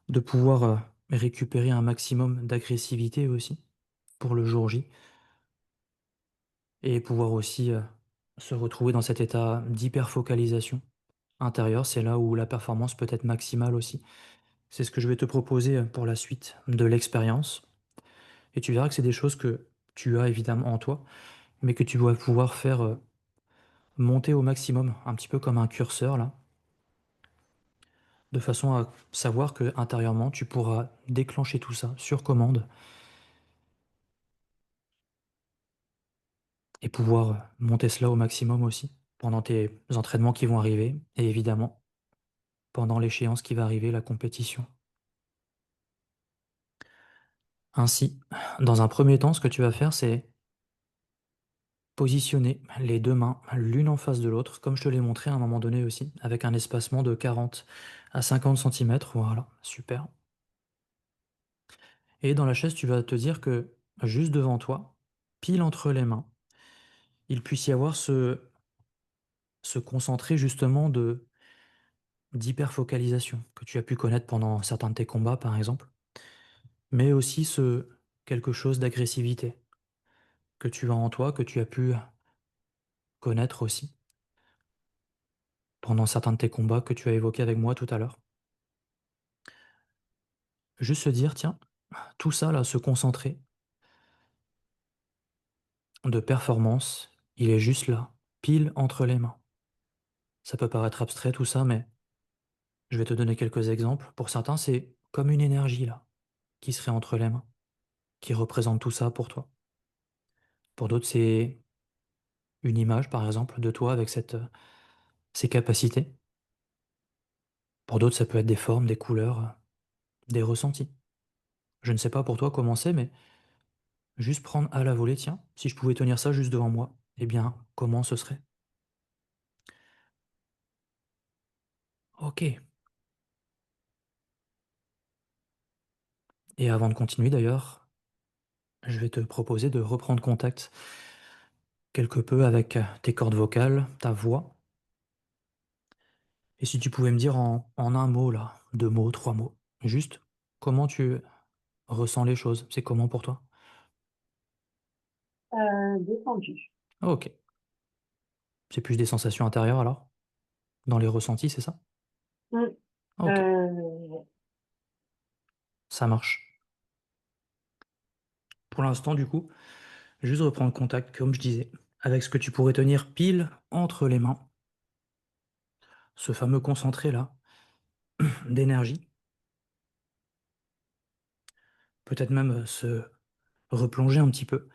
de pouvoir récupérer un maximum d'agressivité aussi pour le jour J et pouvoir aussi se retrouver dans cet état d'hyperfocalisation intérieure. C'est là où la performance peut être maximale aussi. C'est ce que je vais te proposer pour la suite de l'expérience. Et tu verras que c'est des choses que tu as évidemment en toi, mais que tu vas pouvoir faire monter au maximum, un petit peu comme un curseur là, de façon à savoir que intérieurement tu pourras déclencher tout ça sur commande et pouvoir monter cela au maximum aussi pendant tes entraînements qui vont arriver et évidemment pendant l'échéance qui va arriver, la compétition. Ainsi, dans un premier temps, ce que tu vas faire, c'est positionner les deux mains l'une en face de l'autre, comme je te l'ai montré à un moment donné aussi, avec un espacement de 40 à 50 centimètres. Voilà, super. Et dans la chaise, tu vas te dire que juste devant toi, pile entre les mains, il puisse y avoir ce concentrer justement d'hyperfocalisation que tu as pu connaître pendant certains de tes combats, par exemple, mais aussi ce quelque chose d'agressivité que tu as en toi, que tu as pu connaître aussi pendant certains de tes combats que tu as évoqués avec moi tout à l'heure. Juste se dire, tiens, tout ça là, se concentrer de performance, il est juste là, pile entre les mains. Ça peut paraître abstrait tout ça, mais je vais te donner quelques exemples. Pour certains, c'est comme une énergie là, qui serait entre les mains, qui représente tout ça pour toi. Pour d'autres, c'est une image, par exemple, de toi avec ces capacités. Pour d'autres, ça peut être des formes, des couleurs, des ressentis. Je ne sais pas pour toi comment c'est, mais juste prendre à la volée, tiens, si je pouvais tenir ça juste devant moi, eh bien, comment ce serait? Ok. Et avant de continuer d'ailleurs, je vais te proposer de reprendre contact quelque peu avec tes cordes vocales, ta voix. Et si tu pouvais me dire en un mot, là, 2 mots, 3 mots, juste comment tu ressens les choses, c'est comment pour toi? Détendu. Ok. C'est plus des sensations intérieures alors? Dans les ressentis, c'est ça? Mm. Ok. Euh, Ça marche. Pour l'instant, du coup, juste reprendre contact, comme je disais, avec ce que tu pourrais tenir pile entre les mains, ce fameux concentré-là d'énergie. Peut-être même se replonger un petit peu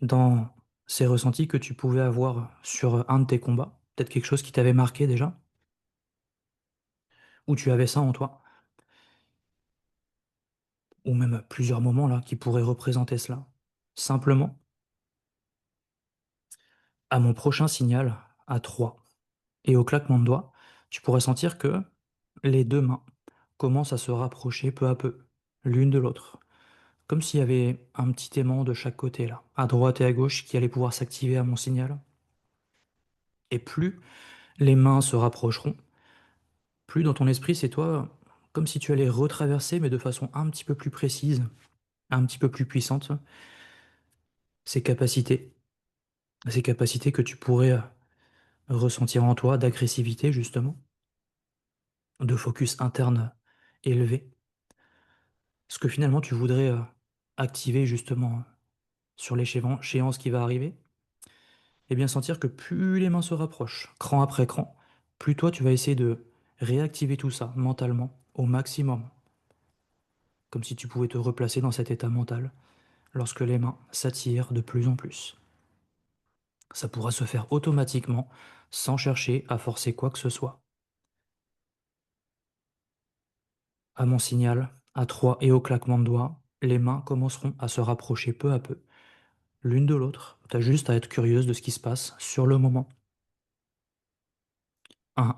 dans ces ressentis que tu pouvais avoir sur un de tes combats. Peut-être quelque chose qui t'avait marqué déjà, ou tu avais ça en toi, ou même plusieurs moments là qui pourraient représenter cela. Simplement, à mon prochain signal, à 3 et au claquement de doigts, tu pourrais sentir que les deux mains commencent à se rapprocher peu à peu, l'une de l'autre. Comme s'il y avait un petit aimant de chaque côté là, à droite et à gauche, qui allait pouvoir s'activer à mon signal. Et plus les mains se rapprocheront, plus dans ton esprit, c'est toi, comme si tu allais retraverser, mais de façon un petit peu plus précise, un petit peu plus puissante, ces capacités. Ces capacités que tu pourrais ressentir en toi d'agressivité, justement, de focus interne élevé. Ce que finalement tu voudrais activer, justement, sur l'échéance qui va arriver, et bien sentir que plus les mains se rapprochent, cran après cran, plus toi tu vas essayer de réactiver tout ça mentalement au maximum, comme si tu pouvais te replacer dans cet état mental lorsque les mains s'attirent de plus en plus. Ça pourra se faire automatiquement sans chercher à forcer quoi que ce soit. À mon signal, à 3 et au claquement de doigts, les mains commenceront à se rapprocher peu à peu, l'une de l'autre. T'as juste à être curieuse de ce qui se passe sur le moment. 1,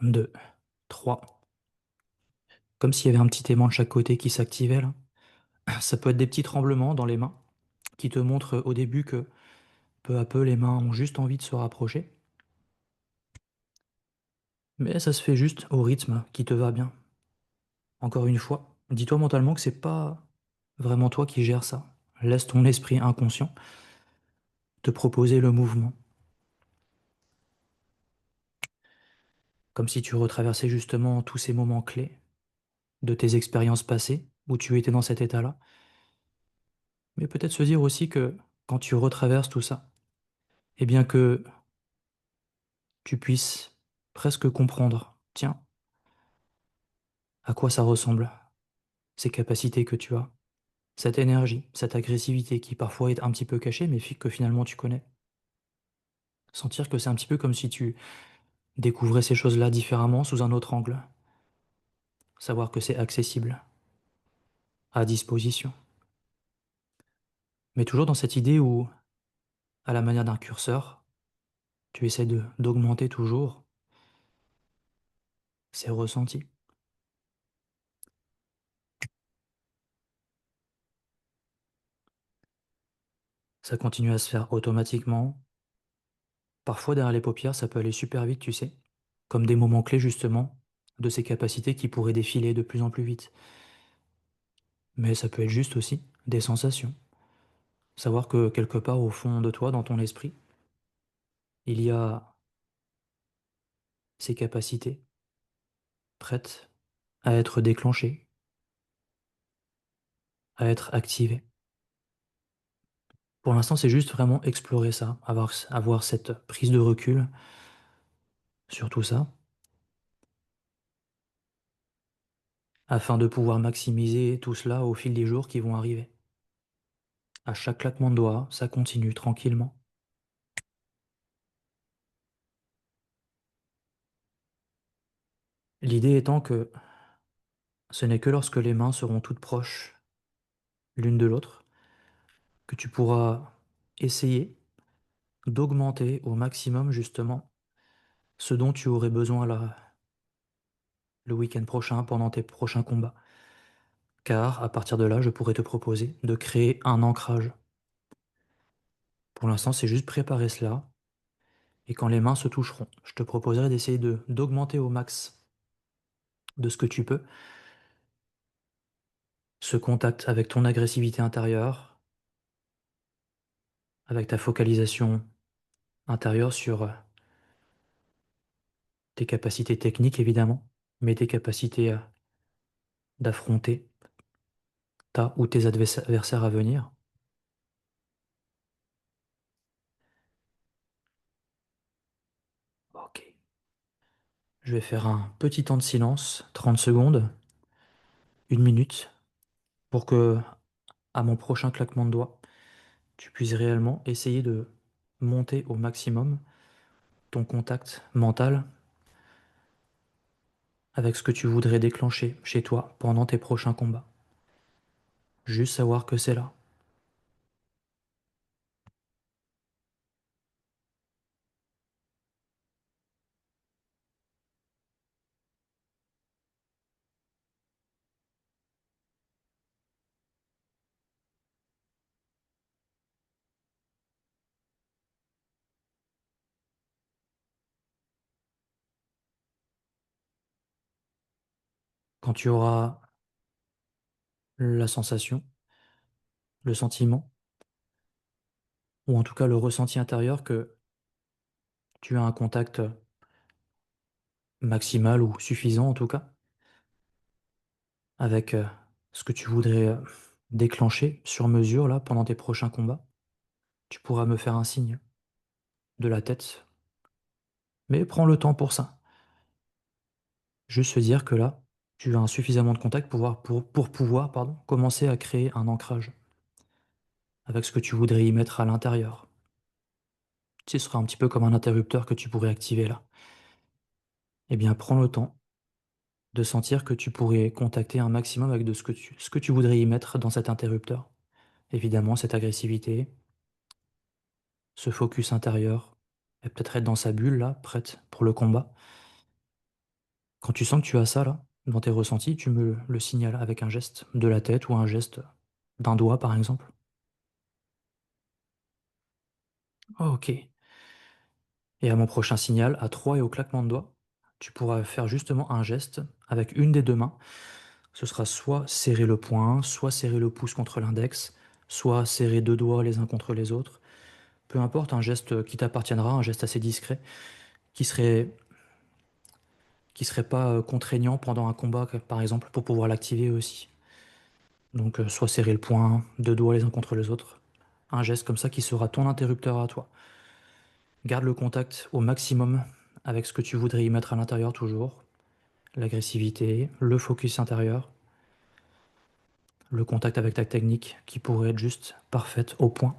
2, 3. Comme s'il y avait un petit aimant de chaque côté qui s'activait là. Ça peut être des petits tremblements dans les mains qui te montrent au début que peu à peu les mains ont juste envie de se rapprocher. Mais ça se fait juste au rythme qui te va bien. Encore une fois, dis-toi mentalement que c'est pas vraiment toi qui gères ça. Laisse ton esprit inconscient te proposer le mouvement. Comme si tu retraversais justement tous ces moments clés de tes expériences passées où tu étais dans cet état-là. Mais peut-être se dire aussi que quand tu retraverses tout ça, eh bien que tu puisses presque comprendre, tiens, à quoi ça ressemble, ces capacités que tu as, cette énergie, cette agressivité qui parfois est un petit peu cachée, mais que finalement tu connais. Sentir que c'est un petit peu comme si tu découvrais ces choses-là différemment sous un autre angle. Savoir que c'est accessible, à disposition. Mais toujours dans cette idée où, à la manière d'un curseur, tu essaies d'augmenter toujours ces ressentis. Ça continue à se faire automatiquement. Parfois, derrière les paupières, ça peut aller super vite, tu sais. Comme des moments clés, justement, de ces capacités qui pourraient défiler de plus en plus vite. Mais ça peut être juste aussi des sensations. Savoir que quelque part au fond de toi, dans ton esprit, il y a ces capacités prêtes à être déclenchées, à être activées. Pour l'instant, c'est juste vraiment explorer ça, avoir cette prise de recul sur tout ça, afin de pouvoir maximiser tout cela au fil des jours qui vont arriver. À chaque claquement de doigts, ça continue tranquillement. L'idée étant que ce n'est que lorsque les mains seront toutes proches l'une de l'autre que tu pourras essayer d'augmenter au maximum justement ce dont tu aurais besoin le week-end prochain pendant tes prochains combats. Car à partir de là, je pourrais te proposer de créer un ancrage. Pour l'instant, c'est juste préparer cela. Et quand les mains se toucheront, je te proposerai d'essayer d'augmenter au max de ce que tu peux ce contact avec ton agressivité intérieure, avec ta focalisation intérieure sur tes capacités techniques évidemment, mais tes capacités d'affronter, ou tes adversaires à venir. Ok. Je vais faire un petit temps de silence, 30 secondes, 1 minute, pour que, à mon prochain claquement de doigts, tu puisses réellement essayer de monter au maximum ton contact mental avec ce que tu voudrais déclencher chez toi pendant tes prochains combats. Juste savoir que c'est là. Quand tu auras la sensation, le sentiment, ou en tout cas le ressenti intérieur que tu as un contact maximal ou suffisant en tout cas, avec ce que tu voudrais déclencher sur mesure là pendant tes prochains combats, tu pourras me faire un signe de la tête. Mais prends le temps pour ça. Juste se dire que là, tu as un suffisamment de contact pour pouvoir commencer à créer un ancrage avec ce que tu voudrais y mettre à l'intérieur. Ce sera un petit peu comme un interrupteur que tu pourrais activer là. Eh bien, prends le temps de sentir que tu pourrais contacter un maximum avec ce que tu voudrais y mettre dans cet interrupteur. Évidemment, cette agressivité, ce focus intérieur, et peut-être être dans sa bulle là, prête pour le combat. Quand tu sens que tu as ça là, dans tes ressentis, tu me le signales avec un geste de la tête ou un geste d'un doigt par exemple. Ok. Et à mon prochain signal, à 3 et au claquement de doigts, tu pourras faire justement un geste avec une des deux mains. Ce sera soit serrer le poing, soit serrer le pouce contre l'index, soit serrer deux doigts les uns contre les autres. Peu importe, un geste qui t'appartiendra, un geste assez discret, qui serait, qui serait pas contraignant pendant un combat, par exemple, pour pouvoir l'activer aussi. Donc, soit serrer le poing, deux doigts les uns contre les autres. Un geste comme ça qui sera ton interrupteur à toi. Garde le contact au maximum avec ce que tu voudrais y mettre à l'intérieur toujours. L'agressivité, le focus intérieur, le contact avec ta technique qui pourrait être juste parfaite au point.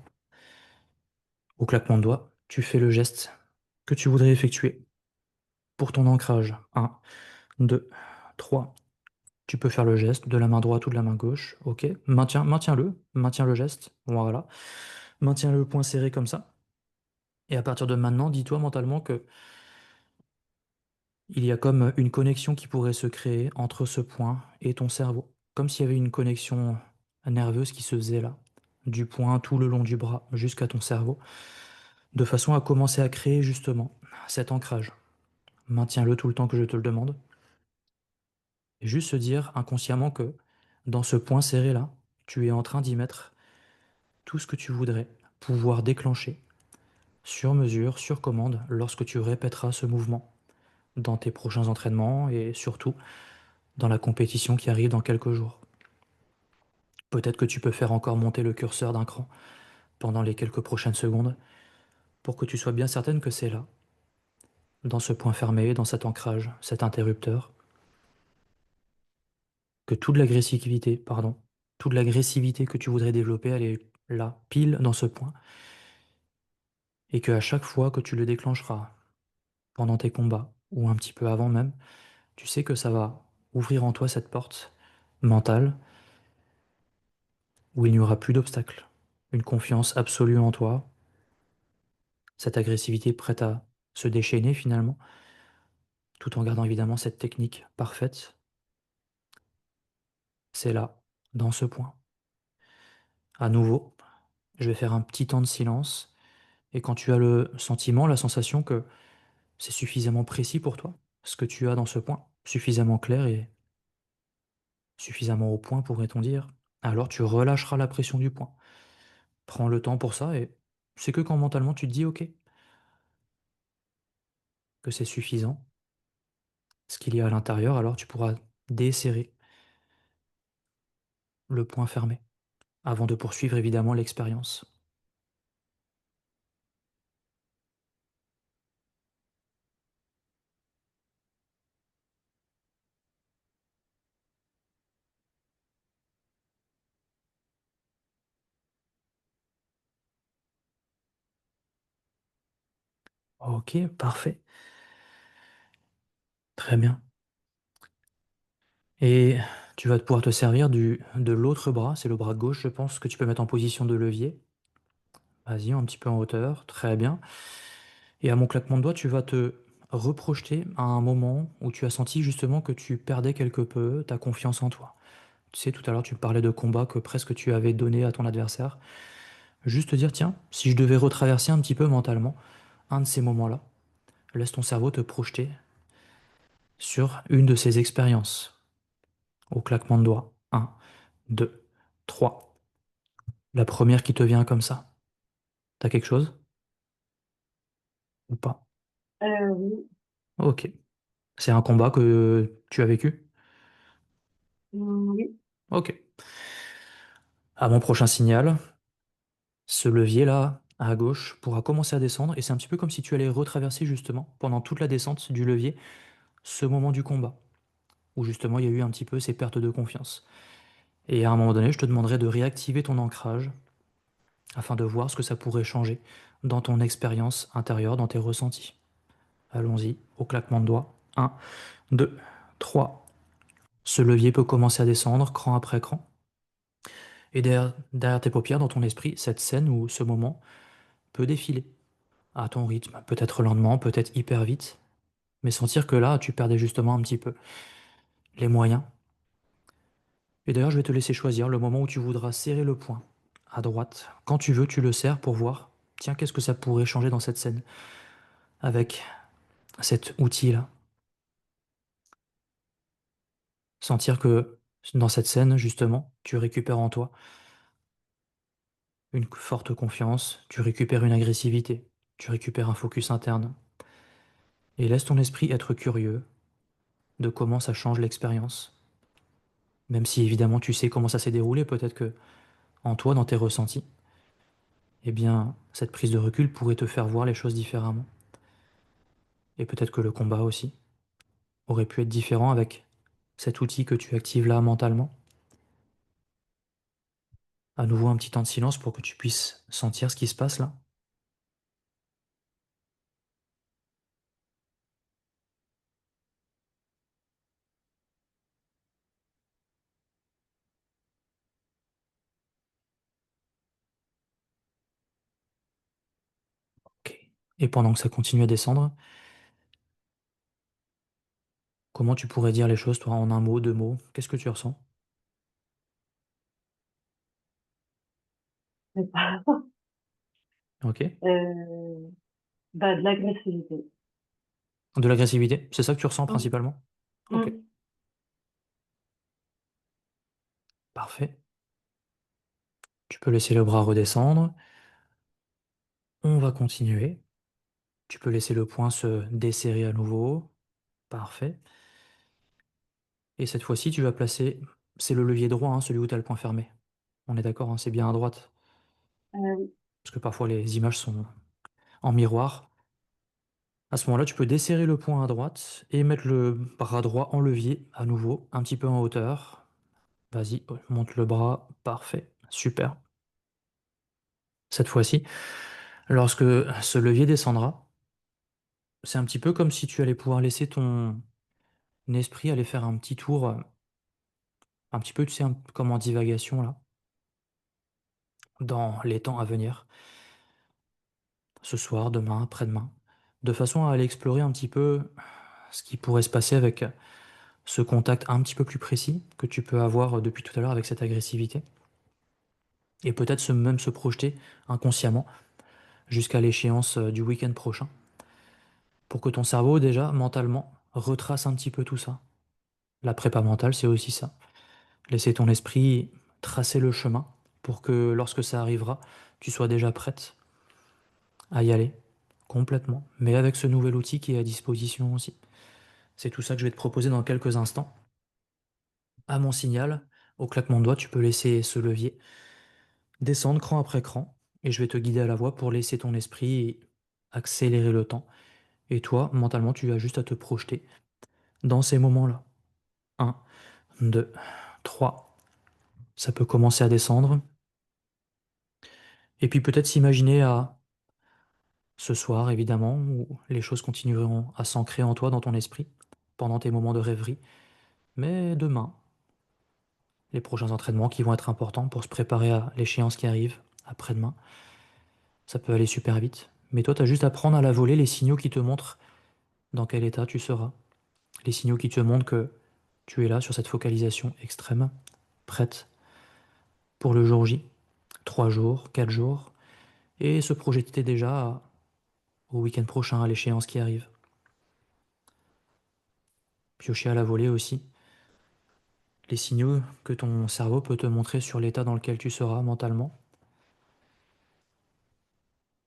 Au claquement de doigts, tu fais le geste que tu voudrais effectuer pour ton ancrage. Un, 2, 3. Tu peux faire le geste de la main droite ou de la main gauche. Ok. Maintiens le geste. Voilà. Maintiens le poing serré comme ça. Et à partir de maintenant, dis-toi mentalement que il y a comme une connexion qui pourrait se créer entre ce point et ton cerveau. Comme s'il y avait une connexion nerveuse qui se faisait là, du poing tout le long du bras jusqu'à ton cerveau, de façon à commencer à créer justement cet ancrage. Maintiens-le tout le temps que je te le demande. Et juste se dire inconsciemment que dans ce point serré là, tu es en train d'y mettre tout ce que tu voudrais pouvoir déclencher sur mesure, sur commande, lorsque tu répéteras ce mouvement dans tes prochains entraînements et surtout dans la compétition qui arrive dans quelques jours. Peut-être que tu peux faire encore monter le curseur d'un cran pendant les quelques prochaines secondes pour que tu sois bien certaine que c'est là, dans ce point fermé, dans cet ancrage, cet interrupteur, que toute l'agressivité que tu voudrais développer, elle est là, pile dans ce point, et qu'à chaque fois que tu le déclencheras pendant tes combats, ou un petit peu avant même, tu sais que ça va ouvrir en toi cette porte mentale où il n'y aura plus d'obstacles, une confiance absolue en toi, cette agressivité prête à se déchaîner finalement, tout en gardant évidemment cette technique parfaite, c'est là, dans ce point. À nouveau, je vais faire un petit temps de silence, et quand tu as le sentiment, la sensation que c'est suffisamment précis pour toi, ce que tu as dans ce point, suffisamment clair et suffisamment au point, pourrait-on dire, alors tu relâcheras la pression du point. Prends le temps pour ça, et c'est que quand mentalement tu te dis ok, que c'est suffisant, ce qu'il y a à l'intérieur, alors tu pourras desserrer le poing fermé, avant de poursuivre évidemment l'expérience. Ok, parfait. Très bien. Et tu vas pouvoir te servir de l'autre bras, c'est le bras gauche, je pense, que tu peux mettre en position de levier. Vas-y, un petit peu en hauteur, très bien. Et à mon claquement de doigts, tu vas te reprojeter à un moment où tu as senti justement que tu perdais quelque peu ta confiance en toi. Tu sais, tout à l'heure, tu parlais de combat que presque tu avais donné à ton adversaire. Juste te dire, tiens, si je devais retraverser un petit peu mentalement un de ces moments-là, laisse ton cerveau te projeter sur une de ces expériences. Au claquement de doigts. Un, 2, 3. La première qui te vient comme ça. T'as quelque chose ou pas? Oui. Ok. C'est un combat que tu as vécu? Oui. Ok. À mon prochain signal, ce levier-là, à gauche, pourra commencer à descendre et c'est un petit peu comme si tu allais retraverser justement, pendant toute la descente du levier, ce moment du combat, où justement il y a eu un petit peu ces pertes de confiance. Et à un moment donné, je te demanderai de réactiver ton ancrage afin de voir ce que ça pourrait changer dans ton expérience intérieure, dans tes ressentis. Allons-y, au claquement de doigts. Un, 2, 3. Ce levier peut commencer à descendre, cran après cran. Et derrière tes paupières, dans ton esprit, cette scène ou ce moment peut défiler à ton rythme, peut-être lentement, peut-être hyper vite, mais sentir que là, tu perdais justement un petit peu les moyens. Et d'ailleurs, je vais te laisser choisir le moment où tu voudras serrer le poing à droite. Quand tu veux, tu le serres pour voir, tiens, qu'est-ce que ça pourrait changer dans cette scène avec cet outil-là. Sentir que dans cette scène, justement, tu récupères en toi une forte confiance, tu récupères une agressivité, tu récupères un focus interne. Et laisse ton esprit être curieux de comment ça change l'expérience. Même si évidemment tu sais comment ça s'est déroulé, peut-être que en toi, dans tes ressentis, eh bien, cette prise de recul pourrait te faire voir les choses différemment. Et peut-être que le combat aussi aurait pu être différent avec cet outil que tu actives là mentalement. À nouveau un petit temps de silence pour que tu puisses sentir ce qui se passe là. Ok. Et pendant que ça continue à descendre, comment tu pourrais dire les choses, toi, en un mot, deux mots? Qu'est-ce que tu ressens? C'est pas. Ok. Euh, Bah, de l'agressivité. De l'agressivité, c'est ça que tu ressens Mm. principalement? Ok. Mm. Parfait. Tu peux laisser le bras redescendre. On va continuer. Tu peux laisser le poing se desserrer à nouveau. Parfait. Et cette fois-ci, tu vas placer, c'est le levier droit, hein, celui où tu as le poing fermé. On est d'accord, hein, c'est bien à droite. Oui. Parce que parfois les images sont en miroir. À ce moment-là, tu peux desserrer le poing à droite et mettre le bras droit en levier à nouveau, un petit peu en hauteur. Vas-y, monte le bras. Parfait. Super. Cette fois-ci, lorsque ce levier descendra, c'est un petit peu comme si tu allais pouvoir laisser ton esprit aller faire un petit tour, un petit peu, tu sais, comme en divagation là, dans les temps à venir, ce soir, demain, après-demain, de façon à aller explorer un petit peu ce qui pourrait se passer avec ce contact un petit peu plus précis que tu peux avoir depuis tout à l'heure avec cette agressivité, et peut-être même se projeter inconsciemment jusqu'à l'échéance du week-end prochain, pour que ton cerveau, déjà, mentalement, retrace un petit peu tout ça. La prépa mentale, c'est aussi ça. Laisser ton esprit tracer le chemin pour que lorsque ça arrivera, tu sois déjà prête à y aller complètement, mais avec ce nouvel outil qui est à disposition aussi. C'est tout ça que je vais te proposer dans quelques instants. À mon signal, Au claquement de doigts, tu peux laisser ce levier descendre cran après cran, et je vais te guider à la voix pour laisser ton esprit accélérer le temps. Et toi, mentalement, tu as juste à te projeter dans ces moments-là. Un, 2, 3. Ça peut commencer à descendre. Et puis peut-être s'imaginer à ce soir, évidemment, où les choses continueront à s'ancrer en toi, dans ton esprit, pendant tes moments de rêverie. Mais demain, les prochains entraînements qui vont être importants pour se préparer à l'échéance qui arrive, après-demain, ça peut aller super vite. Mais toi, tu as juste à prendre à la volée les signaux qui te montrent dans quel état tu seras. Les signaux qui te montrent que tu es là sur cette focalisation extrême, prête pour le jour J, 3 jours, 4 jours, et se projeter déjà au week-end prochain, à l'échéance qui arrive. Piocher à la volée aussi les signaux que ton cerveau peut te montrer sur l'état dans lequel tu seras mentalement,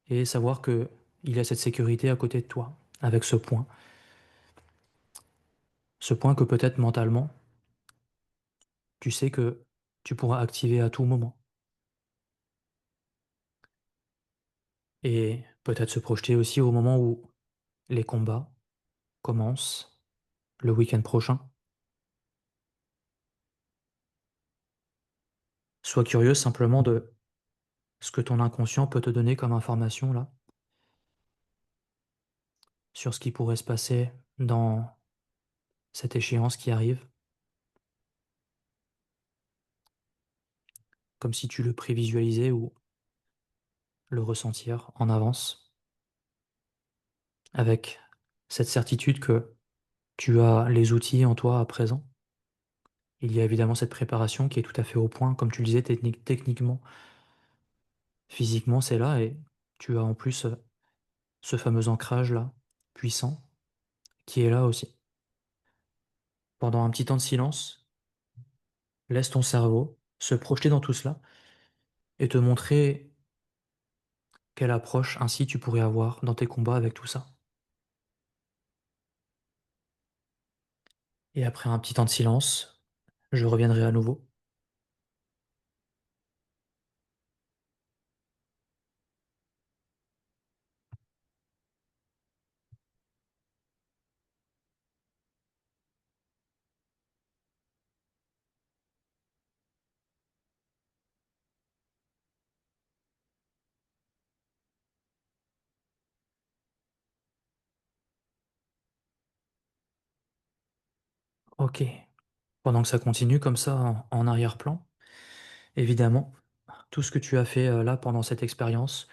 et savoir que il y a cette sécurité à côté de toi, avec ce point que peut-être mentalement, tu sais que tu pourras activer à tout moment, et peut-être se projeter aussi au moment où les combats commencent le week-end prochain. Sois curieux simplement de ce que ton inconscient peut te donner comme information là, sur ce qui pourrait se passer dans cette échéance qui arrive, comme si tu le prévisualisais ou le ressentir en avance, avec cette certitude que tu as les outils en toi à présent. Il y a évidemment cette préparation qui est tout à fait au point, comme tu le disais, techniquement, physiquement, c'est là, et tu as en plus ce fameux ancrage là, puissant, qui est là aussi. Pendant un petit temps de silence, laisse ton cerveau se projeter dans tout cela et te montrer quelle approche ainsi tu pourrais avoir dans tes combats avec tout ça. Et après un petit temps de silence, je reviendrai à nouveau. Ok. Pendant que ça continue comme ça en arrière-plan, évidemment, tout ce que tu as fait là pendant cette expérience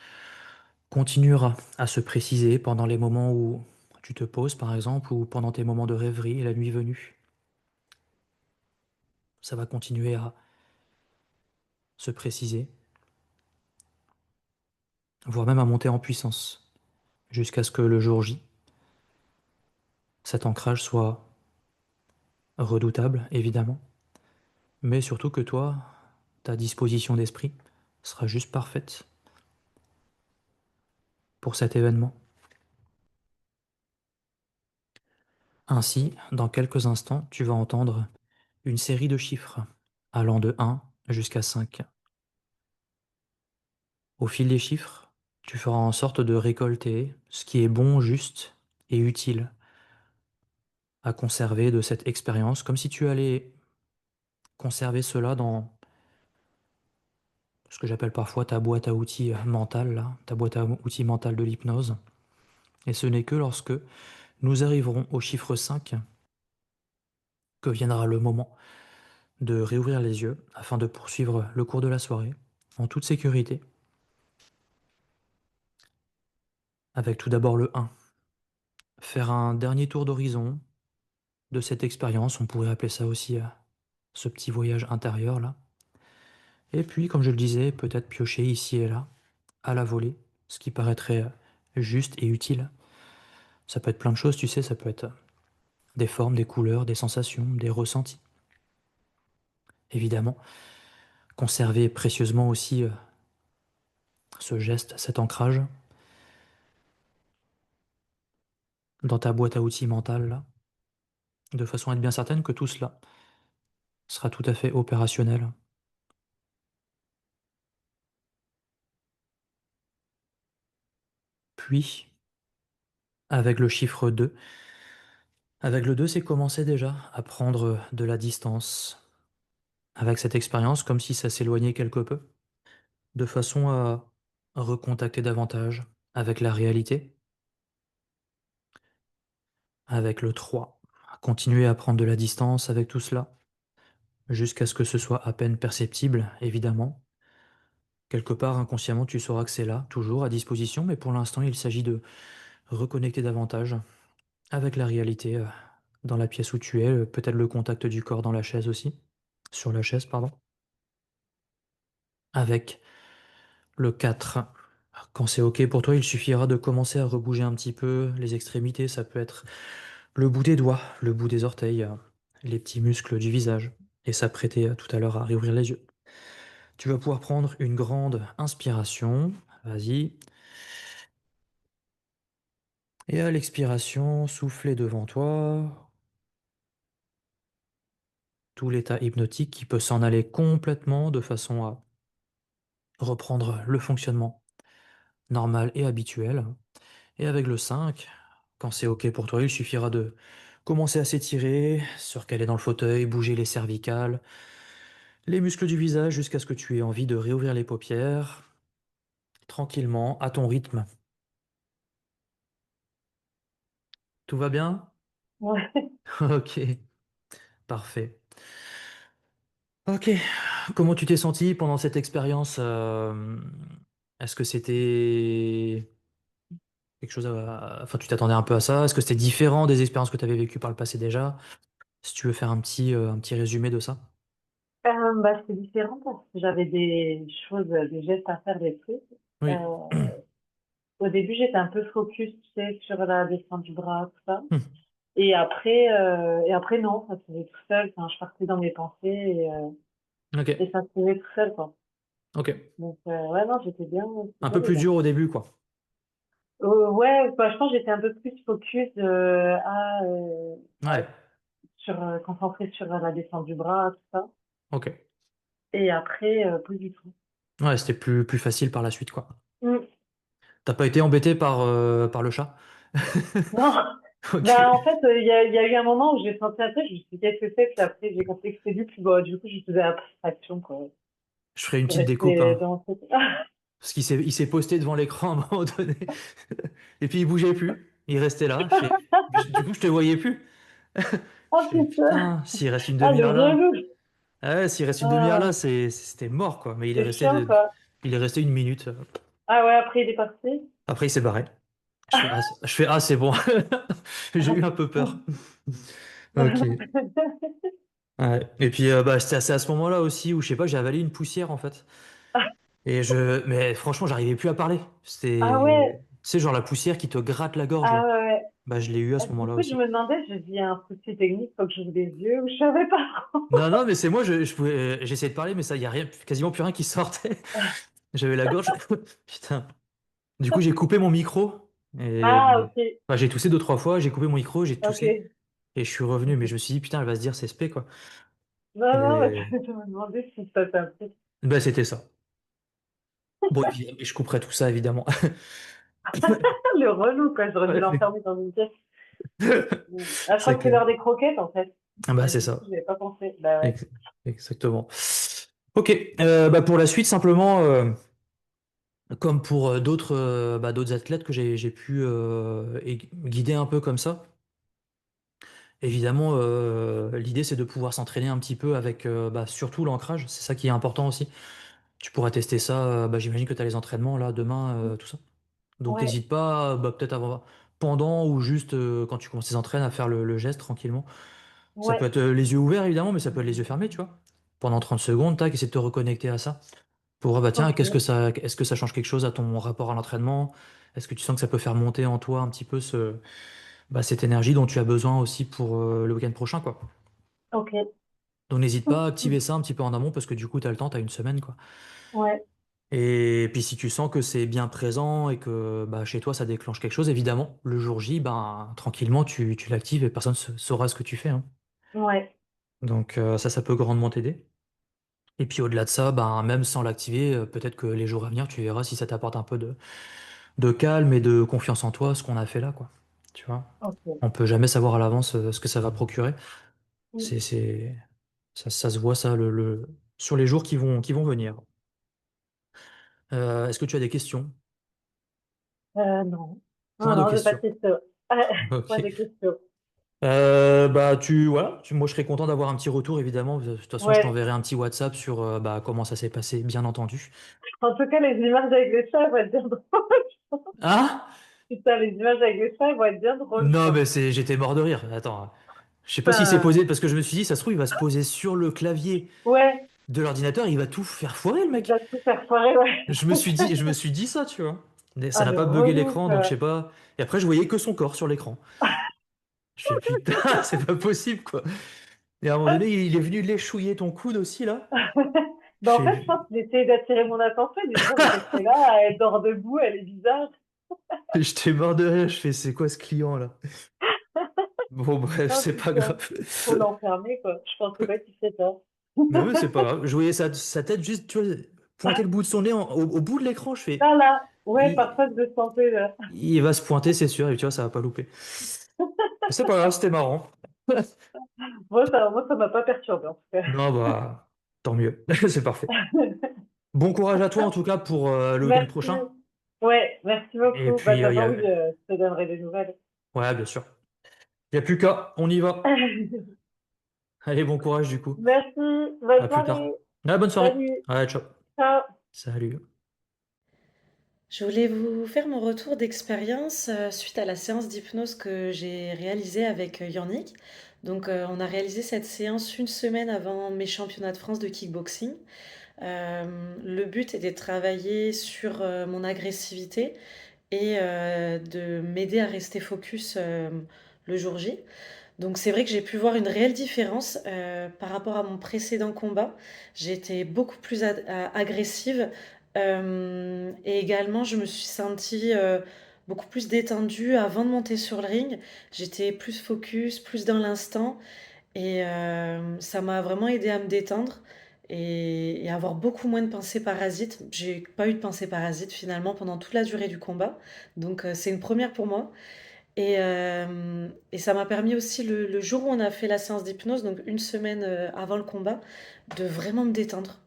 continuera à se préciser pendant les moments où tu te poses, par exemple, ou pendant tes moments de rêverie et la nuit venue. Ça va continuer à se préciser, voire même à monter en puissance, jusqu'à ce que le jour J, cet ancrage soit redoutable, évidemment, mais surtout que toi, ta disposition d'esprit sera juste parfaite pour cet événement. Ainsi, dans quelques instants, tu vas entendre une série de chiffres allant de 1 jusqu'à 5. Au fil des chiffres, tu feras en sorte de récolter ce qui est bon, juste et utile à conserver de cette expérience, comme si tu allais conserver cela dans ce que j'appelle parfois ta boîte à outils mentale, là, ta boîte à outils mentale de l'hypnose. Et ce n'est que lorsque nous arriverons au chiffre 5 que viendra le moment de réouvrir les yeux afin de poursuivre le cours de la soirée en toute sécurité, avec tout d'abord le 1. Faire un dernier tour d'horizon de cette expérience, on pourrait appeler ça aussi ce petit voyage intérieur là. Et puis, comme je le disais, peut-être piocher ici et là, à la volée, ce qui paraîtrait juste et utile. Ça peut être plein de choses, tu sais, ça peut être des formes, des couleurs, des sensations, des ressentis. Évidemment, conserver précieusement aussi ce geste, cet ancrage dans ta boîte à outils mentale là, de façon à être bien certaine que tout cela sera tout à fait opérationnel. Puis, avec le chiffre 2, avec le 2, c'est commencer déjà à prendre de la distance avec cette expérience, comme si ça s'éloignait quelque peu, de façon à recontacter davantage avec la réalité. Avec le 3, continuer à prendre de la distance avec tout cela, jusqu'à ce que ce soit à peine perceptible, évidemment. Quelque part, inconsciemment, tu sauras que c'est là, toujours à disposition, mais pour l'instant, il s'agit de reconnecter davantage avec la réalité dans la pièce où tu es, peut-être le contact du corps dans la chaise aussi, sur la chaise, pardon. Avec le 4, quand c'est OK pour toi, il suffira de commencer à rebouger un petit peu les extrémités, ça peut être le bout des doigts, le bout des orteils, les petits muscles du visage, et s'apprêter tout à l'heure à réouvrir les yeux. Tu vas pouvoir prendre une grande inspiration, vas-y, et à l'expiration, souffler devant toi, tout l'état hypnotique qui peut s'en aller complètement de façon à reprendre le fonctionnement normal et habituel. Et avec le 5, quand c'est OK pour toi, il suffira de commencer à s'étirer, se recaler dans le fauteuil, bouger les cervicales, les muscles du visage jusqu'à ce que tu aies envie de réouvrir les paupières, tranquillement, à ton rythme. Tout va bien? Ouais. Ok, parfait. Ok, comment tu t'es senti pendant cette expérience? Est-ce que c'était quelque chose Enfin, tu t'attendais un peu à ça? Est-ce que c'était différent des expériences que tu avais vécues par le passé déjà? Si tu veux faire un petit résumé de ça. Bah, c'est différent parce que j'avais des choses, des gestes à faire, des trucs. Euh, Oui. Au début, j'étais un peu focus, tu sais, sur la descente du bras, tout ça. Et après, non, ça se faisait tout seul. Enfin, je partais dans mes pensées Ok, et ça se faisait tout seul, quoi. ok. Donc, ouais, non, j'étais bien, Un c'était peu bien plus déjà. dur au début, quoi. Ouais, bah, je pense que j'étais un peu plus focus Ouais, concentrée sur la descente du bras, tout ça. ok. Et après, plus du tout. Ouais, c'était plus facile par la suite, quoi. Mm. T'as pas été embêté par le chat? Non, Ok. bah, en fait, il y a eu un moment où j'ai senti un truc, je me suis dit, qu'est-ce que c'est? Puis après, j'ai compris que c'était lui, puis bah, du coup, je faisais abstraction, quoi. Je ferai une Je petite découpe, restais hein. dans ce... Parce qu'il s'est posté devant l'écran à un moment donné. Et puis il bougeait plus. Il restait là. Du coup, je te voyais plus. Je Oh fais, putain! putain, s'il reste une Ah, le demi-heure là. relou! Ah ouais, s'il reste une demi-heure là, Ah, c'était mort, quoi. Mais c'est chiant, quoi. il est resté une minute. Ah ouais, après, il est parti. Après, il s'est barré. Je fais, c'est bon. J'ai eu un peu peur. Ok. Ouais. Et puis, bah, c'est à ce moment-là aussi où, je sais pas, j'ai avalé une poussière, en fait. Mais franchement, j'arrivais plus à parler. Ah C'était, ouais, tu sais, genre la poussière qui te gratte la gorge, ah là. ouais, ouais. Bah, je l'ai eu à Ah, ce du moment-là coup, je aussi. me demandais, je dis, il y a un souci technique, faut que j'ouvre les yeux, ou je savais pas trop. Non, non, mais c'est moi, j'essayais de parler, mais ça, il y a rien, quasiment plus rien qui sortait. J'avais la gorge. Putain. Du coup, j'ai coupé mon micro. Ah, Et... ok, Enfin, j'ai toussé deux, trois fois, j'ai coupé mon micro, j'ai toussé. ok. Et je suis revenu, mais je me suis dit, putain, elle va se dire, c'est spé, quoi. Non, non, mais Et je me demandais si ça t'implique. bah, c'était ça. Bon, évidemment, je couperai tout ça, évidemment. Le relou, quoi, j'aurais dû Ouais. l'enfermer dans une pièce. Ah, je crois C'est que c'est clair. l'heure des croquettes, en fait. Ah bah, c'est Du coup, ça. j'avais pas pensé. Bah ouais. Ex- Exactement. Ok, bah pour la suite, simplement, comme pour d'autres athlètes que j'ai pu guider un peu comme ça, évidemment, l'idée c'est de pouvoir s'entraîner un petit peu avec surtout l'ancrage, c'est ça qui est important aussi. Tu pourras tester ça, j'imagine que tu as les entraînements là, demain, tout ça. Donc Ouais, n'hésite pas, peut-être pendant ou juste quand tu commences tes entraînes à faire le geste tranquillement. Ça peut ouais, être les yeux ouverts évidemment, mais ça peut être les yeux fermés, tu vois. Pendant 30 secondes, tac, essaie de te reconnecter à ça. Pour, tiens, ok, est-ce que ça change quelque chose à ton rapport à l'entraînement? Est-ce que tu sens que ça peut faire monter en toi un petit peu cette énergie dont tu as besoin aussi pour le week-end prochain, quoi. ok. Donc n'hésite pas à activer ça un petit peu en amont parce que du coup, tu as le temps, tu as une semaine, quoi. Ouais, Et puis si tu sens que c'est bien présent et que chez toi, ça déclenche quelque chose, évidemment, le jour J, tranquillement, tu l'actives et personne ne saura ce que tu fais, hein. ouais. Donc ça peut grandement t'aider. Et puis au-delà de ça, ben, même sans l'activer, peut-être que les jours à venir, tu verras si ça t'apporte un peu de calme et de confiance en toi, ce qu'on a fait là, quoi. Tu vois? Ok. On peut jamais savoir à l'avance ce que ça va procurer. Mm. C'est, ça se voit ça sur les jours qui vont venir. Est-ce que tu as des questions? Non. Non, Point de non, j'ai pas de questions. questions. Pas Ok. de questions. Bah voilà, moi je serais content d'avoir un petit retour évidemment. De toute façon, je Ouais. t'enverrai un petit WhatsApp sur bah, comment ça s'est passé, bien entendu. En tout cas, les images avec les chats, elles vont être bien drôles. Ah? Putain, les images avec les chats, elles vont être bien drôles, je Non, pense. mais j'étais mort de rire. Attends, je sais pas s'il s'est Putain. posé parce que je me suis dit, ça se trouve, il va se poser sur le clavier Ouais, de l'ordinateur, et il va tout faire foirer le il mec. va tout faire foirer, ouais. Je me suis dit ça, tu vois. Mais ça Ah, n'a le pas bugué relou, l'écran, donc je quoi. sais pas. Et après, je voyais que son corps sur l'écran. Je fais putain, c'est pas possible quoi. Et à un moment donné, il est venu léchouiller ton coude aussi là. Je Ben, en fait, je fais, pense qu'il essayait d'attirer mon attention. Il dit, bon, mais qu'est-ce qu'elle a? Elle dort debout, elle est bizarre. j'étais mort de rire. Je fais, c'est quoi ce client là? Bon, bref, Oh, c'est pas putain. grave. Faut l'enfermer, quoi. Je pensais pas qu'il ferait ça. Non, mais c'est pas grave. Je voyais sa tête juste, tu vois, pointer le bout de son nez au bout de l'écran. Je fais, Ça, là. Ouais, il, parfois, je le sentais, là. il va se pointer, c'est sûr. Et tu vois, ça va pas louper. C'est pas grave, c'était marrant. Moi, ça m'a pas perturbé, en tout cas. Non, bah, tant mieux. C'est parfait. Bon courage à toi en tout cas pour le week-end Merci. prochain. Ouais, merci Et beaucoup. Bah, puis, de toute façon, oui, je te donnerai des nouvelles. ouais, bien sûr. Il n'y a plus qu'à, on y va. Allez, bon courage du coup. Merci. Bonne À plus soirée. tard. Ah, bonne soirée. Salut. Ouais, ciao. Ciao. Salut. Je voulais vous faire mon retour d'expérience suite à la séance d'hypnose que j'ai réalisée avec Yannick. Donc, on a réalisé cette séance une semaine avant mes championnats de France de kickboxing. Le but était de travailler sur mon agressivité et de m'aider à rester focus le jour J. Donc c'est vrai que j'ai pu voir une réelle différence par rapport à mon précédent combat. J'ai été beaucoup plus agressive et également je me suis sentie beaucoup plus détendue avant de monter sur le ring. J'étais plus focus, plus dans l'instant et ça m'a vraiment aidé à me détendre et avoir beaucoup moins de pensées parasites. J'ai pas eu de pensées parasites finalement pendant toute la durée du combat. Donc c'est une première pour moi. Et ça m'a permis aussi, le jour où on a fait la séance d'hypnose, donc une semaine avant le combat, de vraiment me détendre.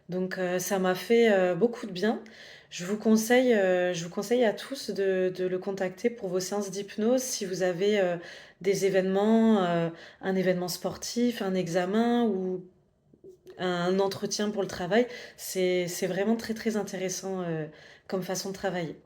Donc ça m'a fait beaucoup de bien. Je vous conseille à tous de le contacter pour vos séances d'hypnose si vous avez des événements, un événement sportif, un examen ou un entretien pour le travail. C'est vraiment très très intéressant comme façon de travailler.